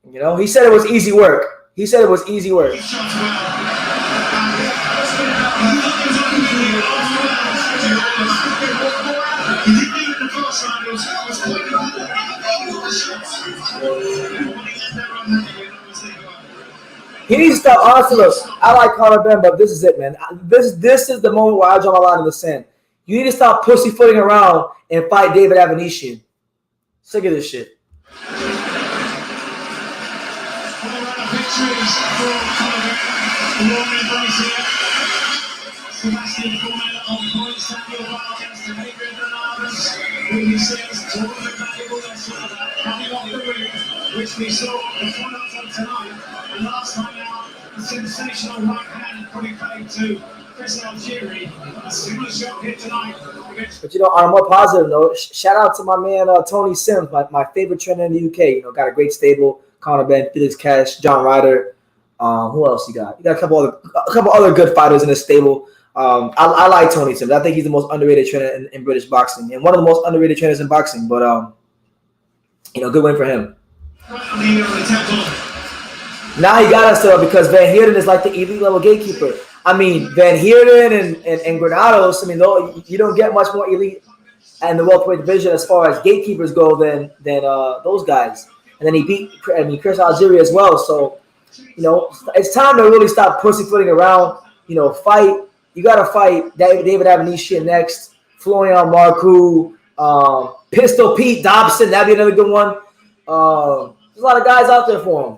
he said it was easy work. He said it was easy work. He needs to stop. Honestly, look, I like Conor Benn, but this is it, man. This is the moment where I draw my line in the sand. You need to stop pussyfooting around and fight David Avanesyan. Sick of this shit. Which we saw the product of tonight. And last time out, a sensational right hand putting paid to Chris Algieri. A similar shot here tonight. But on a more positive note, shout out to my man Tony Sims, my favorite trainer in the UK. Got a great stable. Conor Benn, Felix Cash, John Ryder. Who else you got? You got a couple other good fighters in this stable. I like Tony Sims. I think he's the most underrated trainer in British boxing and one of the most underrated trainers in boxing. But good win for him. Now he got us though because Van Heerden is like the elite level gatekeeper. I mean, Van Heerden and Granados. I mean, you don't get much more elite in the welterweight division as far as gatekeepers go than those guys. And then he beat Chris Algieri as well. So it's time to really stop pussyfooting around. Fight. You got to fight David Avanesyan next. Florian Marcoux, Pistol Pete Dobson. That'd be another good one. There's a lot of guys out there for him.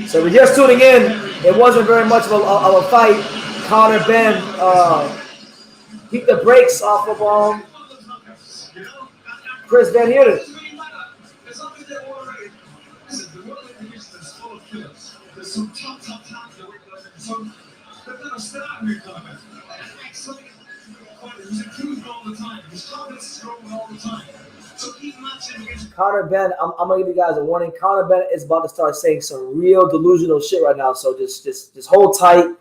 So if you're just tuning in, it wasn't very much of a fight. Conor Benn beat the brakes off of Chris Van Heerden. There's some tough times that we've done. So they're going to start with Conor. Excellent. He's improved all the time. His confidence is growing all the time. So keep matching against Conor Benn. I'm gonna give you guys a warning. Conor Benn is about to start saying some real delusional shit right now. So just hold tight.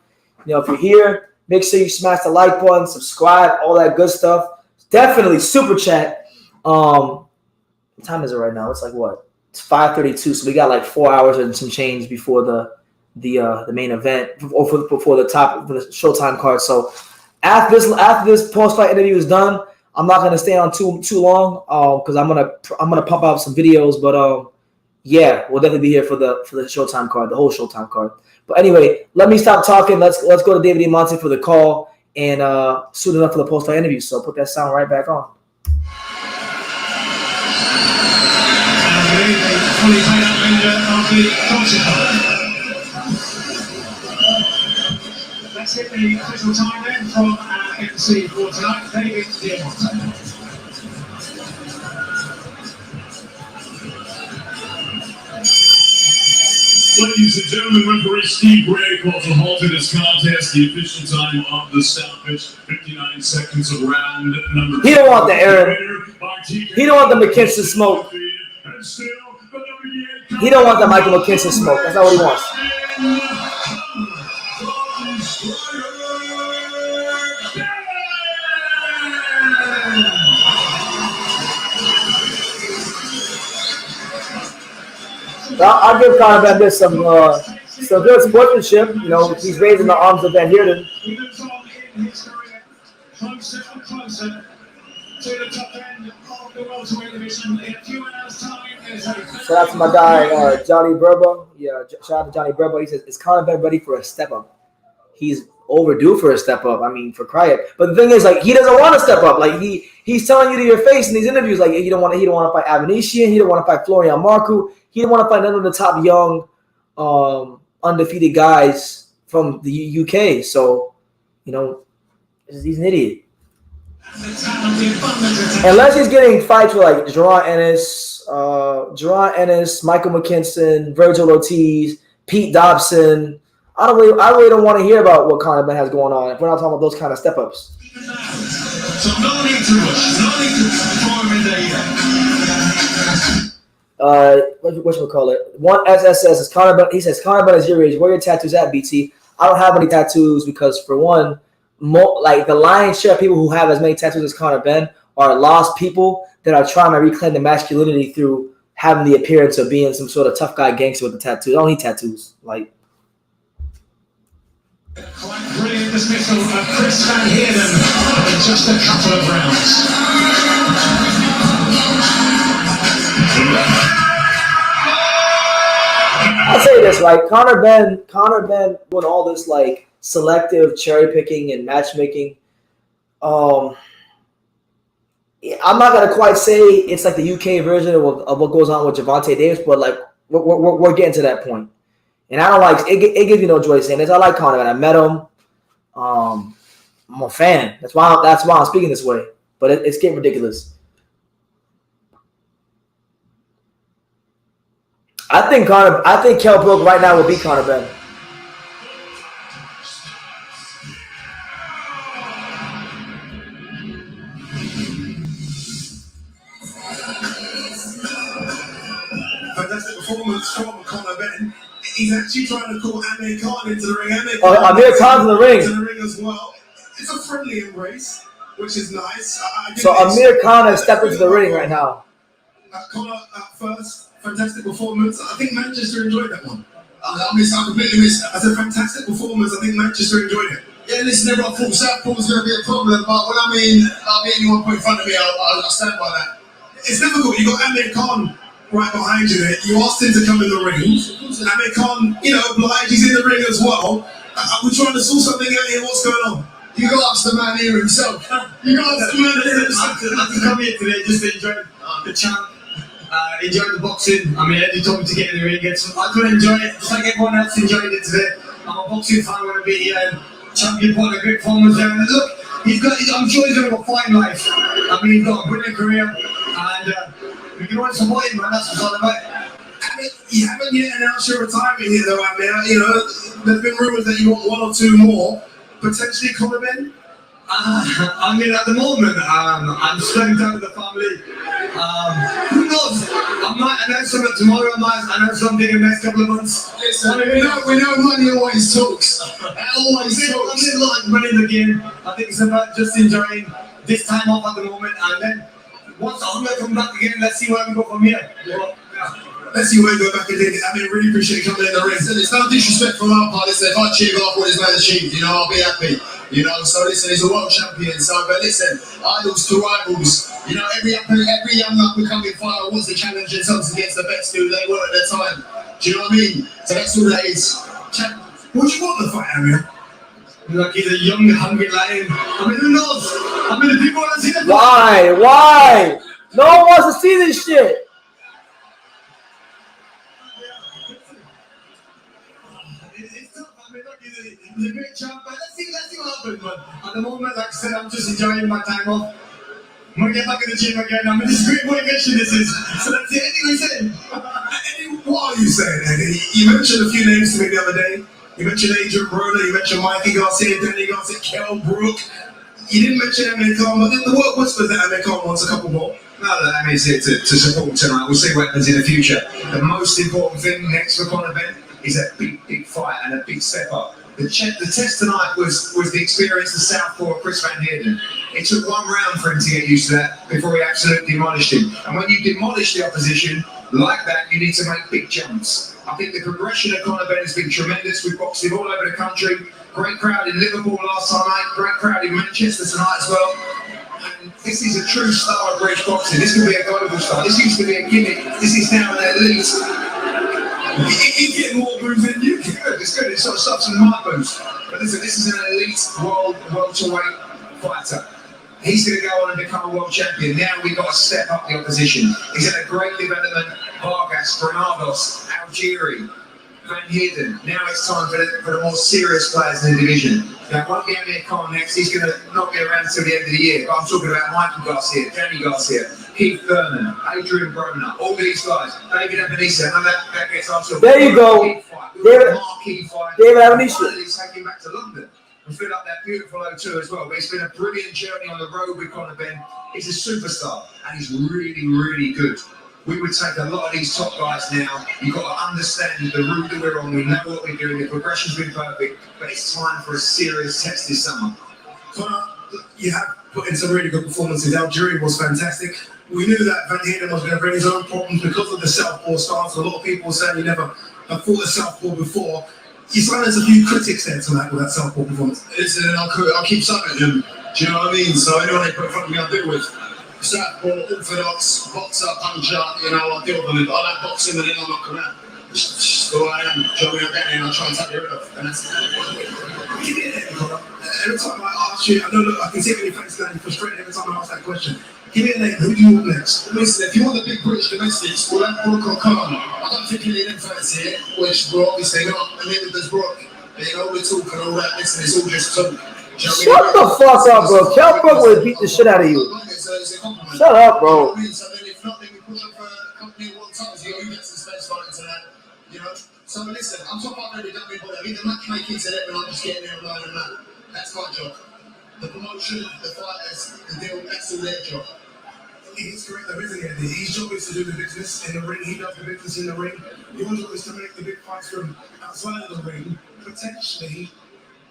If you're here, make sure you smash the like button, subscribe, all that good stuff. Definitely super chat. What time is it right now? It's like what? It's 5:32. So we got like 4 hours and some change before the main event or before the Showtime card. So after this post-fight interview is done, I'm not gonna stay on too long because I'm gonna pump out some videos. But Yeah, we'll definitely be here for the Showtime card, the whole Showtime card. But anyway, let me stop talking. Let's go to David Monte for the call and soon enough for the post-fight interview. So put that sound right back on. Let's hit the official time then from our MC for tonight, David Diamante. Ladies and gentlemen, referee Steve Gray calls a halt to this contest. The official time of the stoppage, 59 seconds of round number 2. He don't want the Aaron. He don't want the McKinson smoke. He don't want the Michael McKinson smoke. That's not what he wants. I'll give Conor Benn this some good sportsmanship. You know, he's raising the arms of Van Heerden. He moves on in his career, closer and closer to the top end of the welterweight division. In a few hours' time, there's a Shout out to my guy Johnny Burba. Yeah, shout out to Johnny Burba. He says, "Is Conor Benn ready for a step up?" He's overdue for a step up. I mean, for crying. But the thing is, like, he doesn't want to step up. Like he's telling you to your face in these interviews, like he don't want to fight Alycia. He don't want to fight Florian Marku. He didn't want to fight none of the top young, undefeated guys from the UK. So, you know, he's an idiot. Unless he's getting fights with like Jaron Ennis, Michael McKinson, Virgil Ortiz, Pete Dobson. I really don't want to hear about what Conor Benn has going on if we're not talking about those kind of step ups. So no need to rush. No need to form in the Whatchamacallit? One SS says, Conor Benn, he says, Conor Benn is your age. Where are your tattoos at, BT? I don't have any tattoos because, for one, like the lion's share of people who have as many tattoos as Conor Benn are lost people that are trying to reclaim the masculinity through having the appearance of being some sort of tough guy gangster with a tattoo. I don't need tattoos. Like, quite brilliant dismissal of Chris Van Heerden in just a couple of rounds. I'll say this, right? Conor Benn doing all this like selective cherry picking and matchmaking. I'm not gonna quite say it's like the UK version of what goes on with Gervonta Davis, but like we're getting to that point. And I don't like it. It gives me no joy saying this. I like Conor Benn. I met him. I'm a fan. That's why I'm speaking this way. But it's getting ridiculous. I think Kell Brook right now will beat Conor Benn. Fantastic performance from Conor Benn. He's actually trying to call Amir Khan into the ring. Amir Khan's in the ring. Into the ring as well. It's a friendly embrace, which is nice. So Amir Khan has stepped into the ring right now. Conor at first, fantastic performance. I think Manchester enjoyed that one. I completely missed that. As a fantastic performance, I think Manchester enjoyed it. Yeah, listen, everyone thought Southpaw was going to be a problem, but when I mean, I'll be anyone put in front of me, I'll stand by that. It's difficult. You got Amir Khan right behind you there. You asked him to come in the ring. Amir Khan, obliged, he's in the ring as well. We're trying to sort something out here. What's going on? You got to ask the man here himself. You got to ask the man here himself. I have to come here today just to enjoy the champ, enjoy the boxing. I mean, Eddie told me to get in the ring. I could enjoy it just like everyone else enjoyed it today. I'm a boxing fan. I want to be champion, put a great performance there. And look, I'm sure he's going to have a fine life. I mean, he's got a brilliant career. And we can always support him, man. That's what it's all about. You haven't yet announced your retirement here, though, Amir. There's been rumours that you want one or two more. Potentially Conor Benn? I mean, at the moment, I'm spending time with the family. Who knows? I might announce something tomorrow. I might announce something in the next couple of months. Listen, we know money always talks. Always talks. I'm in like money in the game. I think it's about just enjoying this time off at the moment, and then once I'm gonna come back again, let's see where we go from here. Let's see where we go back again. I mean, really appreciate you coming in the ring. It's no disrespect from our part. If I achieve off what this man achieved, I'll be happy. You know, so listen, he's a world champion. So, but listen, idols to rivals. You know, every young up-and-coming fighter wants to challenge themselves against the best who they were at the time. Do you know what I mean? So that's all that is. What do you want the fight, Aaron? Like he's a young, hungry lion. I mean, who knows? I mean, the people want to see the Why? Why? No one wants to see this shit. It's tough. I mean, look, he's a great champ, but let's see what happens, man. At the moment, like I said, I'm just enjoying my time off. I'm gonna get back in the gym again. I mean, this is great motivation. This is. So that's it. Anything I say. What are you saying, Eddie? You mentioned a few names to me the other day. You mentioned Adrian Broner, you mentioned Mikey Garcia, Danny Garcia, Kell Brook. You didn't mention Emir Khan, but the word whispers that Emir Khan wants a couple more. No, Emir's here to support tonight. We'll see what happens in the future. The most important thing next for Conor Benn is a big fight and a big step up. The test tonight was the experience of Southpaw Chris Van Heerden. It took one round for him to get used to that before he absolutely demolished him. And when you demolish the opposition like that, you need to make big jumps. I think the progression of Conor Benn has been tremendous. We've boxed him all over the country. Great crowd in Liverpool last night. Great crowd in Manchester tonight as well. And this is a true star of British boxing. This can be a global star. This used to be a gimmick. This is now an elite. He's getting more moves than you can. It's good. It's sort of stops and my moves. But listen, this is an elite welterweight fighter. He's going to go on and become a world champion. Now we've got to step up the opposition. He's had a great development. Vargas, Granados, Algieri, Van Heerden. Now it's time for the more serious players in the division. Now, won't be Emir Khan next. He's going to not be around until the end of the year. But I'm talking about Michael Garcia, Danny Garcia, Keith Thurman, Adrian Broner, all these guys. David Avenissa. And that gets us. There you go. David Avenissa. He's taking back to London. And fill up that beautiful O2 as well. But it's been a brilliant journey on the road with Conor Benn. He's a superstar and he's really good. We would take a lot of these top guys now. You've got to understand the route that we're on. We know what we're doing. The progression's been perfect, but it's time for a serious test this summer. Conor, you have put in some really good performances. Algeria was fantastic. We knew that Van Heerden was going to bring his own problems because of the southpaw stance. A lot of people saying he never have fought a southpaw before. You silenced a few critics there tonight with that southpaw performance. Listen, I'll keep silencing them. Do you know what I mean? So anyone they put in front of me, I'll deal with. Southpaw, orthodox, boxer, puncher, you know, I'll deal with it. I like boxing and then I'll knock them out. Just who I am. Do you know what I mean? I get in and I'll try and take you rid of. And that's every time I ask you, I know look, I can see any face down, you're frustrated every time I ask that question. Give me a name, who do you want next? Listen, if you want the big British domestics, we'll have Brook or Khan. I don't think you need them fans here, which we're obviously not, and neither does Brook. You know, we're talking all that, listen, it's all just talk. Shut the fuck up, bro. Kell Brook would beat the shit out of you. Shut up, bro. So then if not, then we push up for a company at one time, so you get some space fighting to that, you know. So listen, I'm top up every dummy body. I mean, the matchmaking's in it, but I'm just getting there alone and that. That's my job. The promotion, the fighters, the deal, that's all their job. He's correct though, isn't he? His job is to do the business in the ring. He does the business in the ring. Your job is to make the big fights from outside of the ring. Potentially,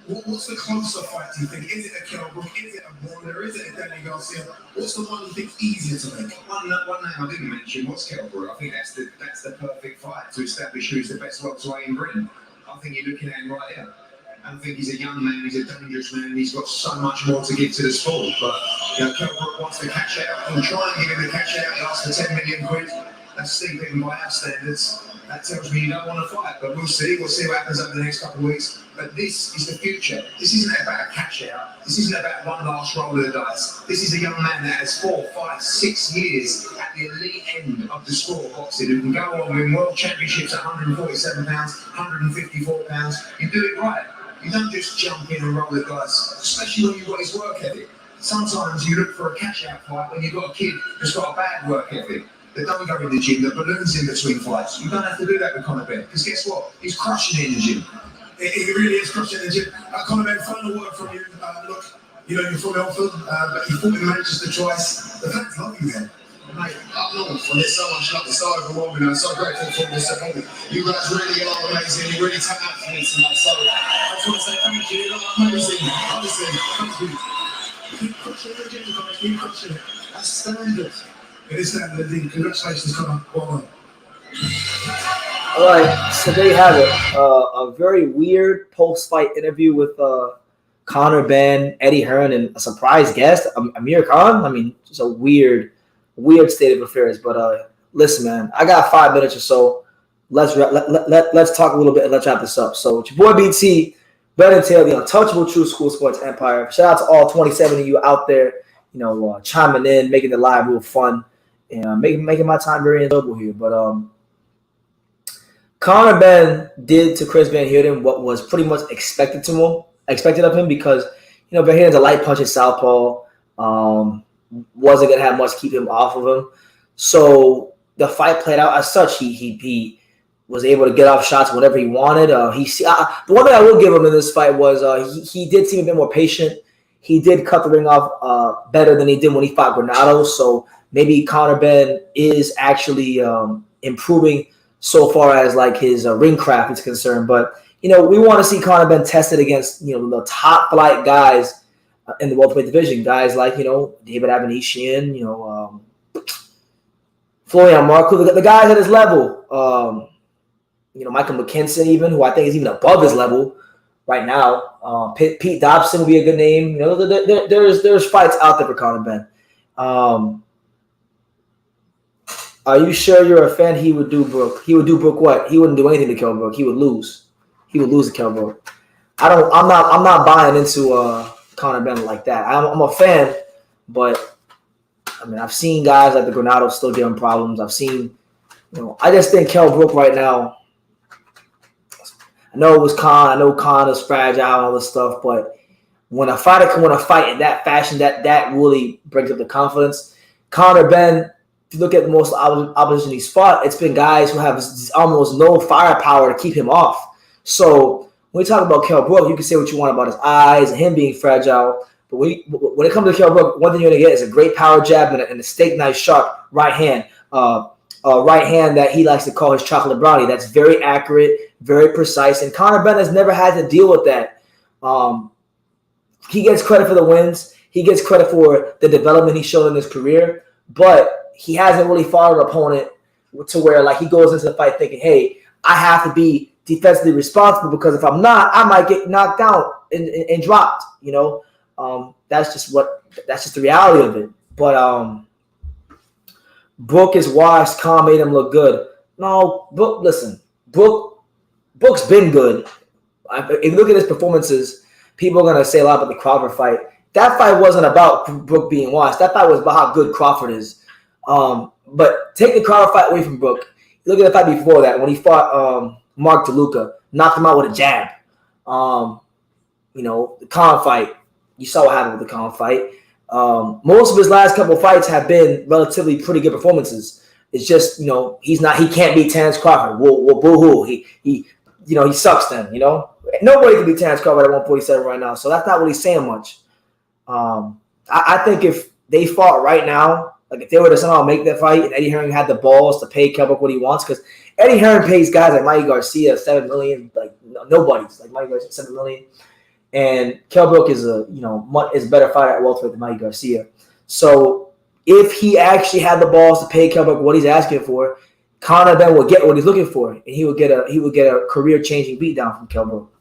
what's the closer fight, do you think? Is it a Kell Brook? Is it a Broner? Is it a Danny Garcia? What's the one you think easier to make? One name I didn't mention was Kell Brook. I think that's the perfect fight to establish who's the best welterweight in Britain. I think you're looking at him right here. I think he's a young man, he's a dangerous man, he's got so much more to give to the sport. But you know, Kell Brook wants the cash out. He'll try and give him the cash out. He asks for 10 million quid. That's steep even by our standards. That tells me you don't want to fight. But we'll see. We'll see what happens over the next couple of weeks. But this is the future. This isn't about a cash out. This isn't about one last roll of the dice. This is a young man that has 4, 5, 6 years at the elite end of the sport of boxing who can go on win world championships at 147 pounds, 154 pounds. You do it right. You don't just jump in and roll the dice, especially when you've got his work ethic. Sometimes you look for a cash-out fight when you've got a kid who's got a bad work ethic, that don't go in the gym, that balloons in between fights. You don't have to do that with Conor Benn, because guess what? He's crushing it in the gym. He really is crushing in the gym. Conor Benn, final word from you. Look, you know, you're from Elford, but you fought in Manchester twice. The fans love you there. Mate, up north, and there's so much love, it's so overwhelming, I'm so grateful for this support. You guys really are amazing, you really take out for me tonight, so I just want to say thank you, you're amazing, honestly, thank you. Keep crushing the gym, guys, keep crushing it. That's standard. It is standard, indeed. Congratulations, Conor. Well done. All right, so there you have it. A very weird post-fight interview with Conor Benn, Eddie Hearn, and a surprise guest, Amir Khan. I mean, it's a weird state of affairs. But listen, man, I got 5 minutes or so. Let's talk a little bit and let's wrap this up. So it's your boy BT, Red and Tail, the untouchable True School Sports Empire. Shout out to all 27 of you out there, chiming in, making the live real fun, and making my time very enjoyable here. But Conor Benn did to Chris Van Heerden what was pretty much expected of him because, Van Heerden's a light punching southpaw, wasn't going to have much keep him off of him. So the fight played out as such. He was able to get off shots whenever he wanted. The one thing I will give him in this fight was he did seem a bit more patient. He did cut the ring off better than he did when he fought Granados. So maybe Conor Benn is actually improving so far as like his ring craft is concerned. But we want to see Conor Benn tested against the top flight guys in the welterweight division, guys like David Avanesyan, Florian Marco, the guys at his level. Michael McKinson, even, who I think is even above his level right now. Pete Dobson would be a good name. There's fights out there for Conor Benn. Are you sure you're a fan? He would do Brook. He would do Brook what? He wouldn't do anything to Kell Brook. He would lose. He would lose to Kell Brook. I'm not buying into Conor Benn like that. I'm a fan, but I mean, I've seen guys like the Granados still giving problems. I've seen, I just think Kell Brook right now. I know it was Khan. I know Khan is fragile and all this stuff, but when a fighter can win a fight in that fashion, that really brings up the confidence. Conor Benn, if you look at the most opposition he's fought, it's been guys who have almost no firepower to keep him off. So when we talk about Kell Brook, you can say what you want about his eyes and him being fragile. But when it comes to Kell Brook, one thing you're going to get is a great power jab and a steak knife sharp right hand. Right hand that he likes to call his chocolate brownie. That's very accurate, very precise. And Conor Benn has never had to deal with that. He gets credit for the wins. He gets credit for the development he's shown in his career. But he hasn't really fought an opponent to where like he goes into the fight thinking, hey, I have to be defensively responsible because if I'm not, I might get knocked out and dropped. That's just the reality of it. But Brook is washed. Khan made him look good. No, Brook. Listen, Brook's been good. If you look at his performances, people are gonna say a lot about the Crawford fight. That fight wasn't about Brook being washed. That fight was about how good Crawford is. But take the Crawford fight away from Brook. Look at the fight before that when he fought Mark DeLuca, knocked him out with a jab. The Khan fight. You saw what happened with the Khan fight. Most of his last couple of fights have been relatively pretty good performances. It's just, he can't beat Terence Crawford. Well, boo-hoo. He sucks then, Nobody can beat Terence Crawford at 147 right now, so that's not really saying much. I think if they fought right now, like if they were to somehow make that fight and Eddie Hearn had the balls to pay Kell Brook what he wants, because Eddie Hearn pays guys like Mikey Garcia $7 million, like nobody's like Mikey Garcia $7 million. And Kell Brook is a better fighter at welterweight than Mikey Garcia. So if he actually had the balls to pay Kell Brook what he's asking for, Conor Benn will get what he's looking for, and he would get a career-changing beatdown from Kell Brook.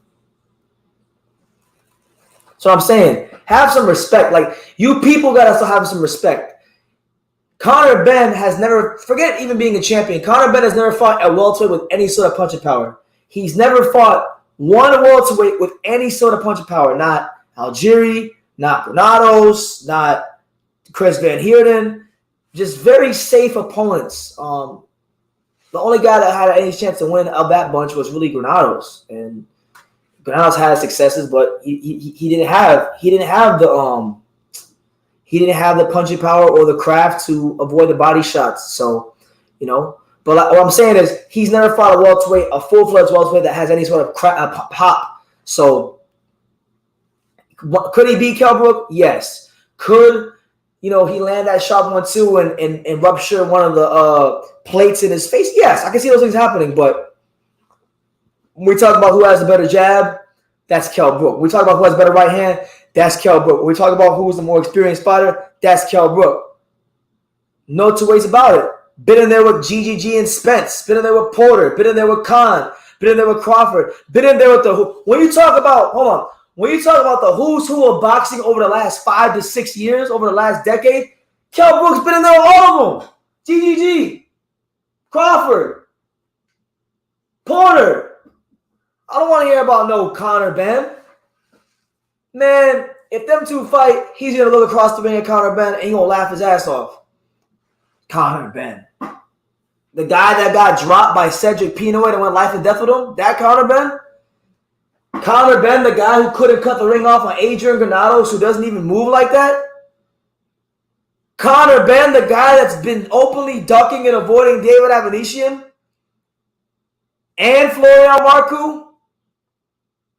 So I'm saying, have some respect. Like you people gotta still have some respect. Conor Benn has never, forget even being a champion. Conor Benn has never fought at welterweight with any sort of punching power. He's never fought one welterweight with any sort of punching power, not Algieri, not Granados, not Chris Van Heerden, just very safe opponents. The only guy that had any chance to win of that bunch was really Granados, and Granados had successes, but he didn't have the punching power or the craft to avoid the body shots. So, But what I'm saying is he's never fought a welterweight, a full-fledged welterweight that has any sort of pop. So could he beat Kell Brook? Yes. Could he land that sharp 1-2 and rupture one of the plates in his face? Yes, I can see those things happening. But when we talk about who has the better jab, that's Kell Brook. When we talk about who has the better right hand, that's Kell Brook. When we talk about who's the more experienced fighter, that's Kell Brook. No two ways about it. Been in there with GGG and Spence. Been in there with Porter. Been in there with Khan. Been in there with Crawford. Been in there with when you talk about when you talk about the who's who of boxing over the last 5 to 6 years, over the last decade, Kell Brook's been in there with all of them. GGG, Crawford, Porter. I don't want to hear about no Conor Benn. Man, if them two fight, he's going to look across the ring at Conor Benn and he's going to laugh his ass off. Conor Benn. The guy that got dropped by Cedric Pinoy and went life and death with him, that Conor Benn? Conor Benn, the guy who couldn't cut the ring off on Adrian Granados, who doesn't even move like that? Conor Benn, the guy that's been openly ducking and avoiding David Avanesian? And Florian Marcoux?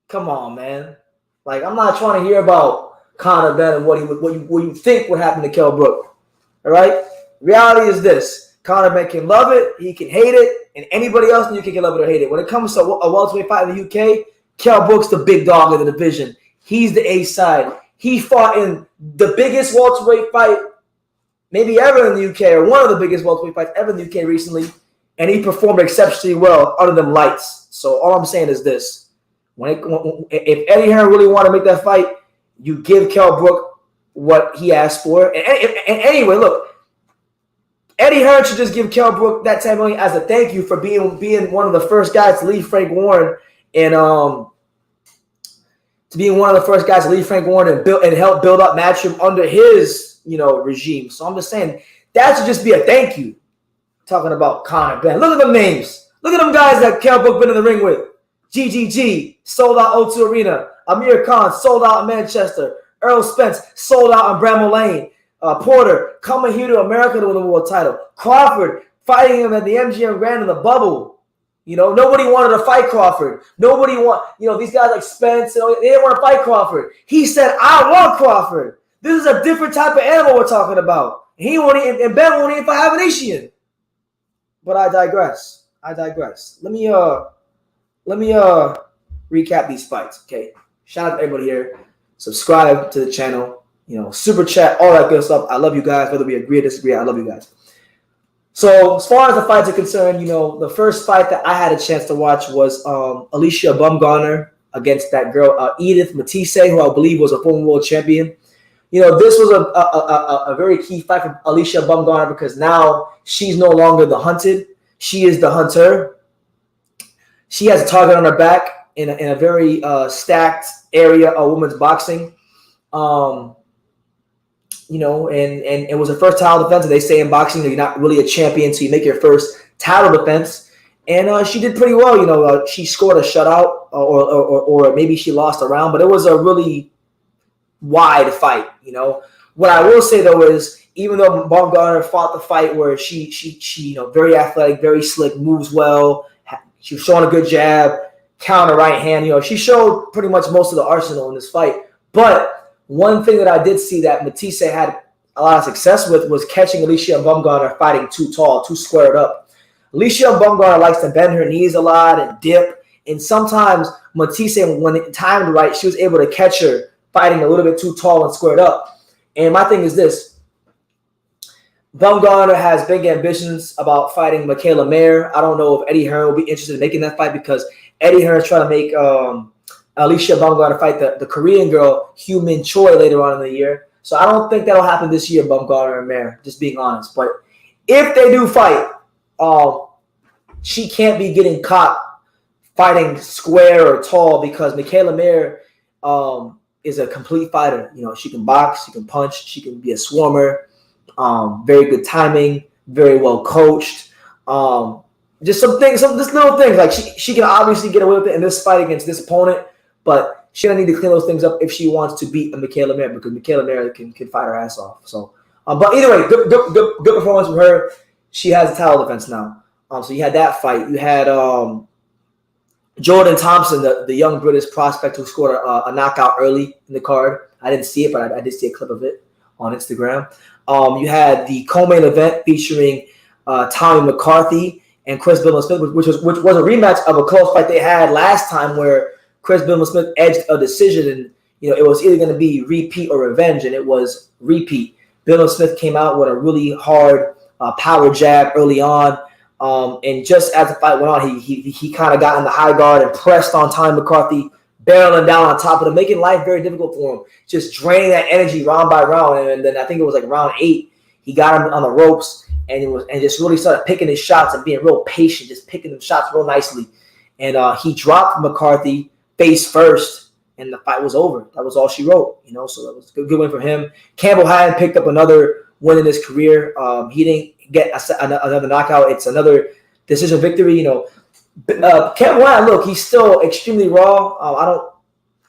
Come on, man. Like, I'm not trying to hear about Conor Benn and what you think would happen to Kell Brook. All right? Reality is this. Conor Benn can love it, he can hate it, and anybody else in the UK can love it or hate it. When it comes to a welterweight fight in the UK, Kell Brook's the big dog of the division. He's the A side. He fought in the biggest welterweight fight maybe ever in the UK, or one of the biggest welterweight fights ever in the UK recently, and he performed exceptionally well under them lights. So all I'm saying is this. If Eddie Hearn really wanted to make that fight, you give Kell Brook what he asked for. And anyway, look, Eddie Hearn should just give Kell Brook that $10 million as a thank you for being one of the first guys to leave Frank Warren and help build up Matchroom under his regime. So I'm just saying that should just be a thank you. Talking about Conor Benn, look at them names. Look at them guys that Kell Brook been in the ring with. GGG, sold out O2 Arena. Amir Khan, sold out in Manchester. Earl Spence, sold out in Bramall Lane. Porter, coming here to America to win the world title. Crawford, fighting him at the MGM Grand in the bubble. Nobody wanted to fight Crawford. Nobody these guys like Spence, they didn't want to fight Crawford. He said, I want Crawford. This is a different type of animal we're talking about. And Ben won't even fight Avanesian. But I digress. Let me recap these fights, okay? Shout out to everybody here. Subscribe to the channel, super chat, all that good stuff. I love you guys, whether we agree or disagree. I love you guys. So as far as the fights are concerned, the first fight that I had a chance to watch was Alycia Baumgardner against that girl Edith Matisse, who I believe was a former world champion. This was a very key fight for Alycia Baumgardner because now she's no longer the hunted. She is the hunter. She has a target on her back in a very stacked area of women's boxing. And it was her first title defense. And they say in boxing that you're not really a champion until you make your first title defense. And she did pretty well. She scored a shutout or maybe she lost a round, but it was a really wide fight. What I will say though is even though Baumgardner fought the fight where she very athletic, very slick, moves well. She was showing a good jab, counter right hand. She showed pretty much most of the arsenal in this fight. But one thing that I did see that Matisse had a lot of success with was catching Alycia Baumgardner fighting too tall, too squared up. Alycia Baumgardner likes to bend her knees a lot and dip. And sometimes Matisse, when it timed right, she was able to catch her fighting a little bit too tall and squared up. And my thing is this. Baumgardner has big ambitions about fighting Michaela Mayer. I don't know if Eddie Hearn will be interested in making that fight because Eddie Hearn is trying to make Alycia Baumgardner fight the Korean girl, Hyu Min Choi, later on in the year. So I don't think that'll happen this year, Baumgardner and Mayer, just being honest. But if they do fight, she can't be getting caught fighting square or tall because Michaela Mayer is a complete fighter. She can box, she can punch, she can be a swarmer. Very good timing, very well coached. Just some little things. Like she can obviously get away with it in this fight against this opponent, but she doesn't need to clean those things up if she wants to beat Michaela Mayer because Michaela Mayer can fight her ass off. So, but either way, good performance from her. She has a title defense now. So you had that fight. You had Jordan Thompson, the young British prospect who scored a knockout early in the card. I didn't see it, but I did see a clip of it on Instagram. You had the co-main event featuring Tommy McCarthy and Chris Billam-Smith, which was a rematch of a close fight they had last time where Chris Billam-Smith edged a decision, and it was either going to be repeat or revenge, and it was repeat. Billam-Smith came out with a really hard power jab early on, and just as the fight went on, he kind of got in the high guard and pressed on Tommy McCarthy barreling down on top of him, making life very difficult for him, just draining that energy round by round. And then I think it was like round 8, he got him on the ropes and just really started picking his shots and being real patient, just picking them shots real nicely. And he dropped McCarthy face first, and the fight was over. That was all she wrote, you know. So that was a good win for him. Campbell Hatton picked up another win in his career. He didn't get another knockout. It's another decision victory, you know. Campbell Hatton, look, he's still extremely raw. I don't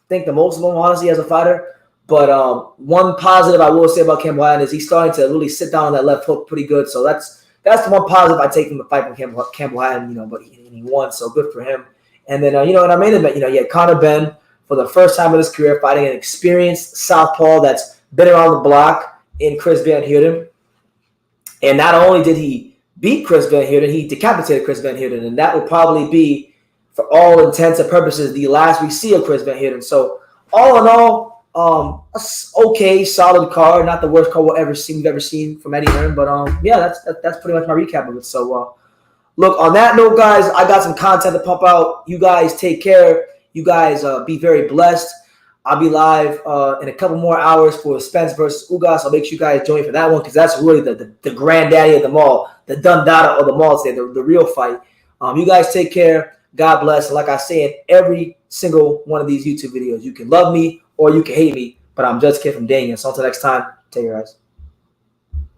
think the most of him, honestly, as a fighter. But one positive I will say about Campbell Hatton is he's starting to really sit down on that left hook pretty good. So that's the one positive I take from the fight from Campbell Hatton, you know. But he won, so good for him. And then, you know, in our main event, you know, you had Conor Benn for the first time in his career fighting an experienced southpaw that's been around the block in Chris Van Heerden. And not only did he beat Chris Van Heerden, he decapitated Chris Van Heerden. And that will probably be, for all intents and purposes, the last we see of Chris Van Heerden. So all in all, okay, solid card, not the worst card we've ever seen from Eddie Hearn. But yeah, that's pretty much my recap of it. So look, on that note, guys, I got some content to pump out. You guys take care. You guys be very blessed. I'll be live in a couple more hours for Spence versus Ugas. I'll make sure you guys join for that one because that's really the granddaddy of them all, the Dundada of them all today, the real fight. You guys take care. God bless. And like I say in every single one of these YouTube videos, you can love me or you can hate me, but I'm just a kid from Daniel. So until next time, take care, guys.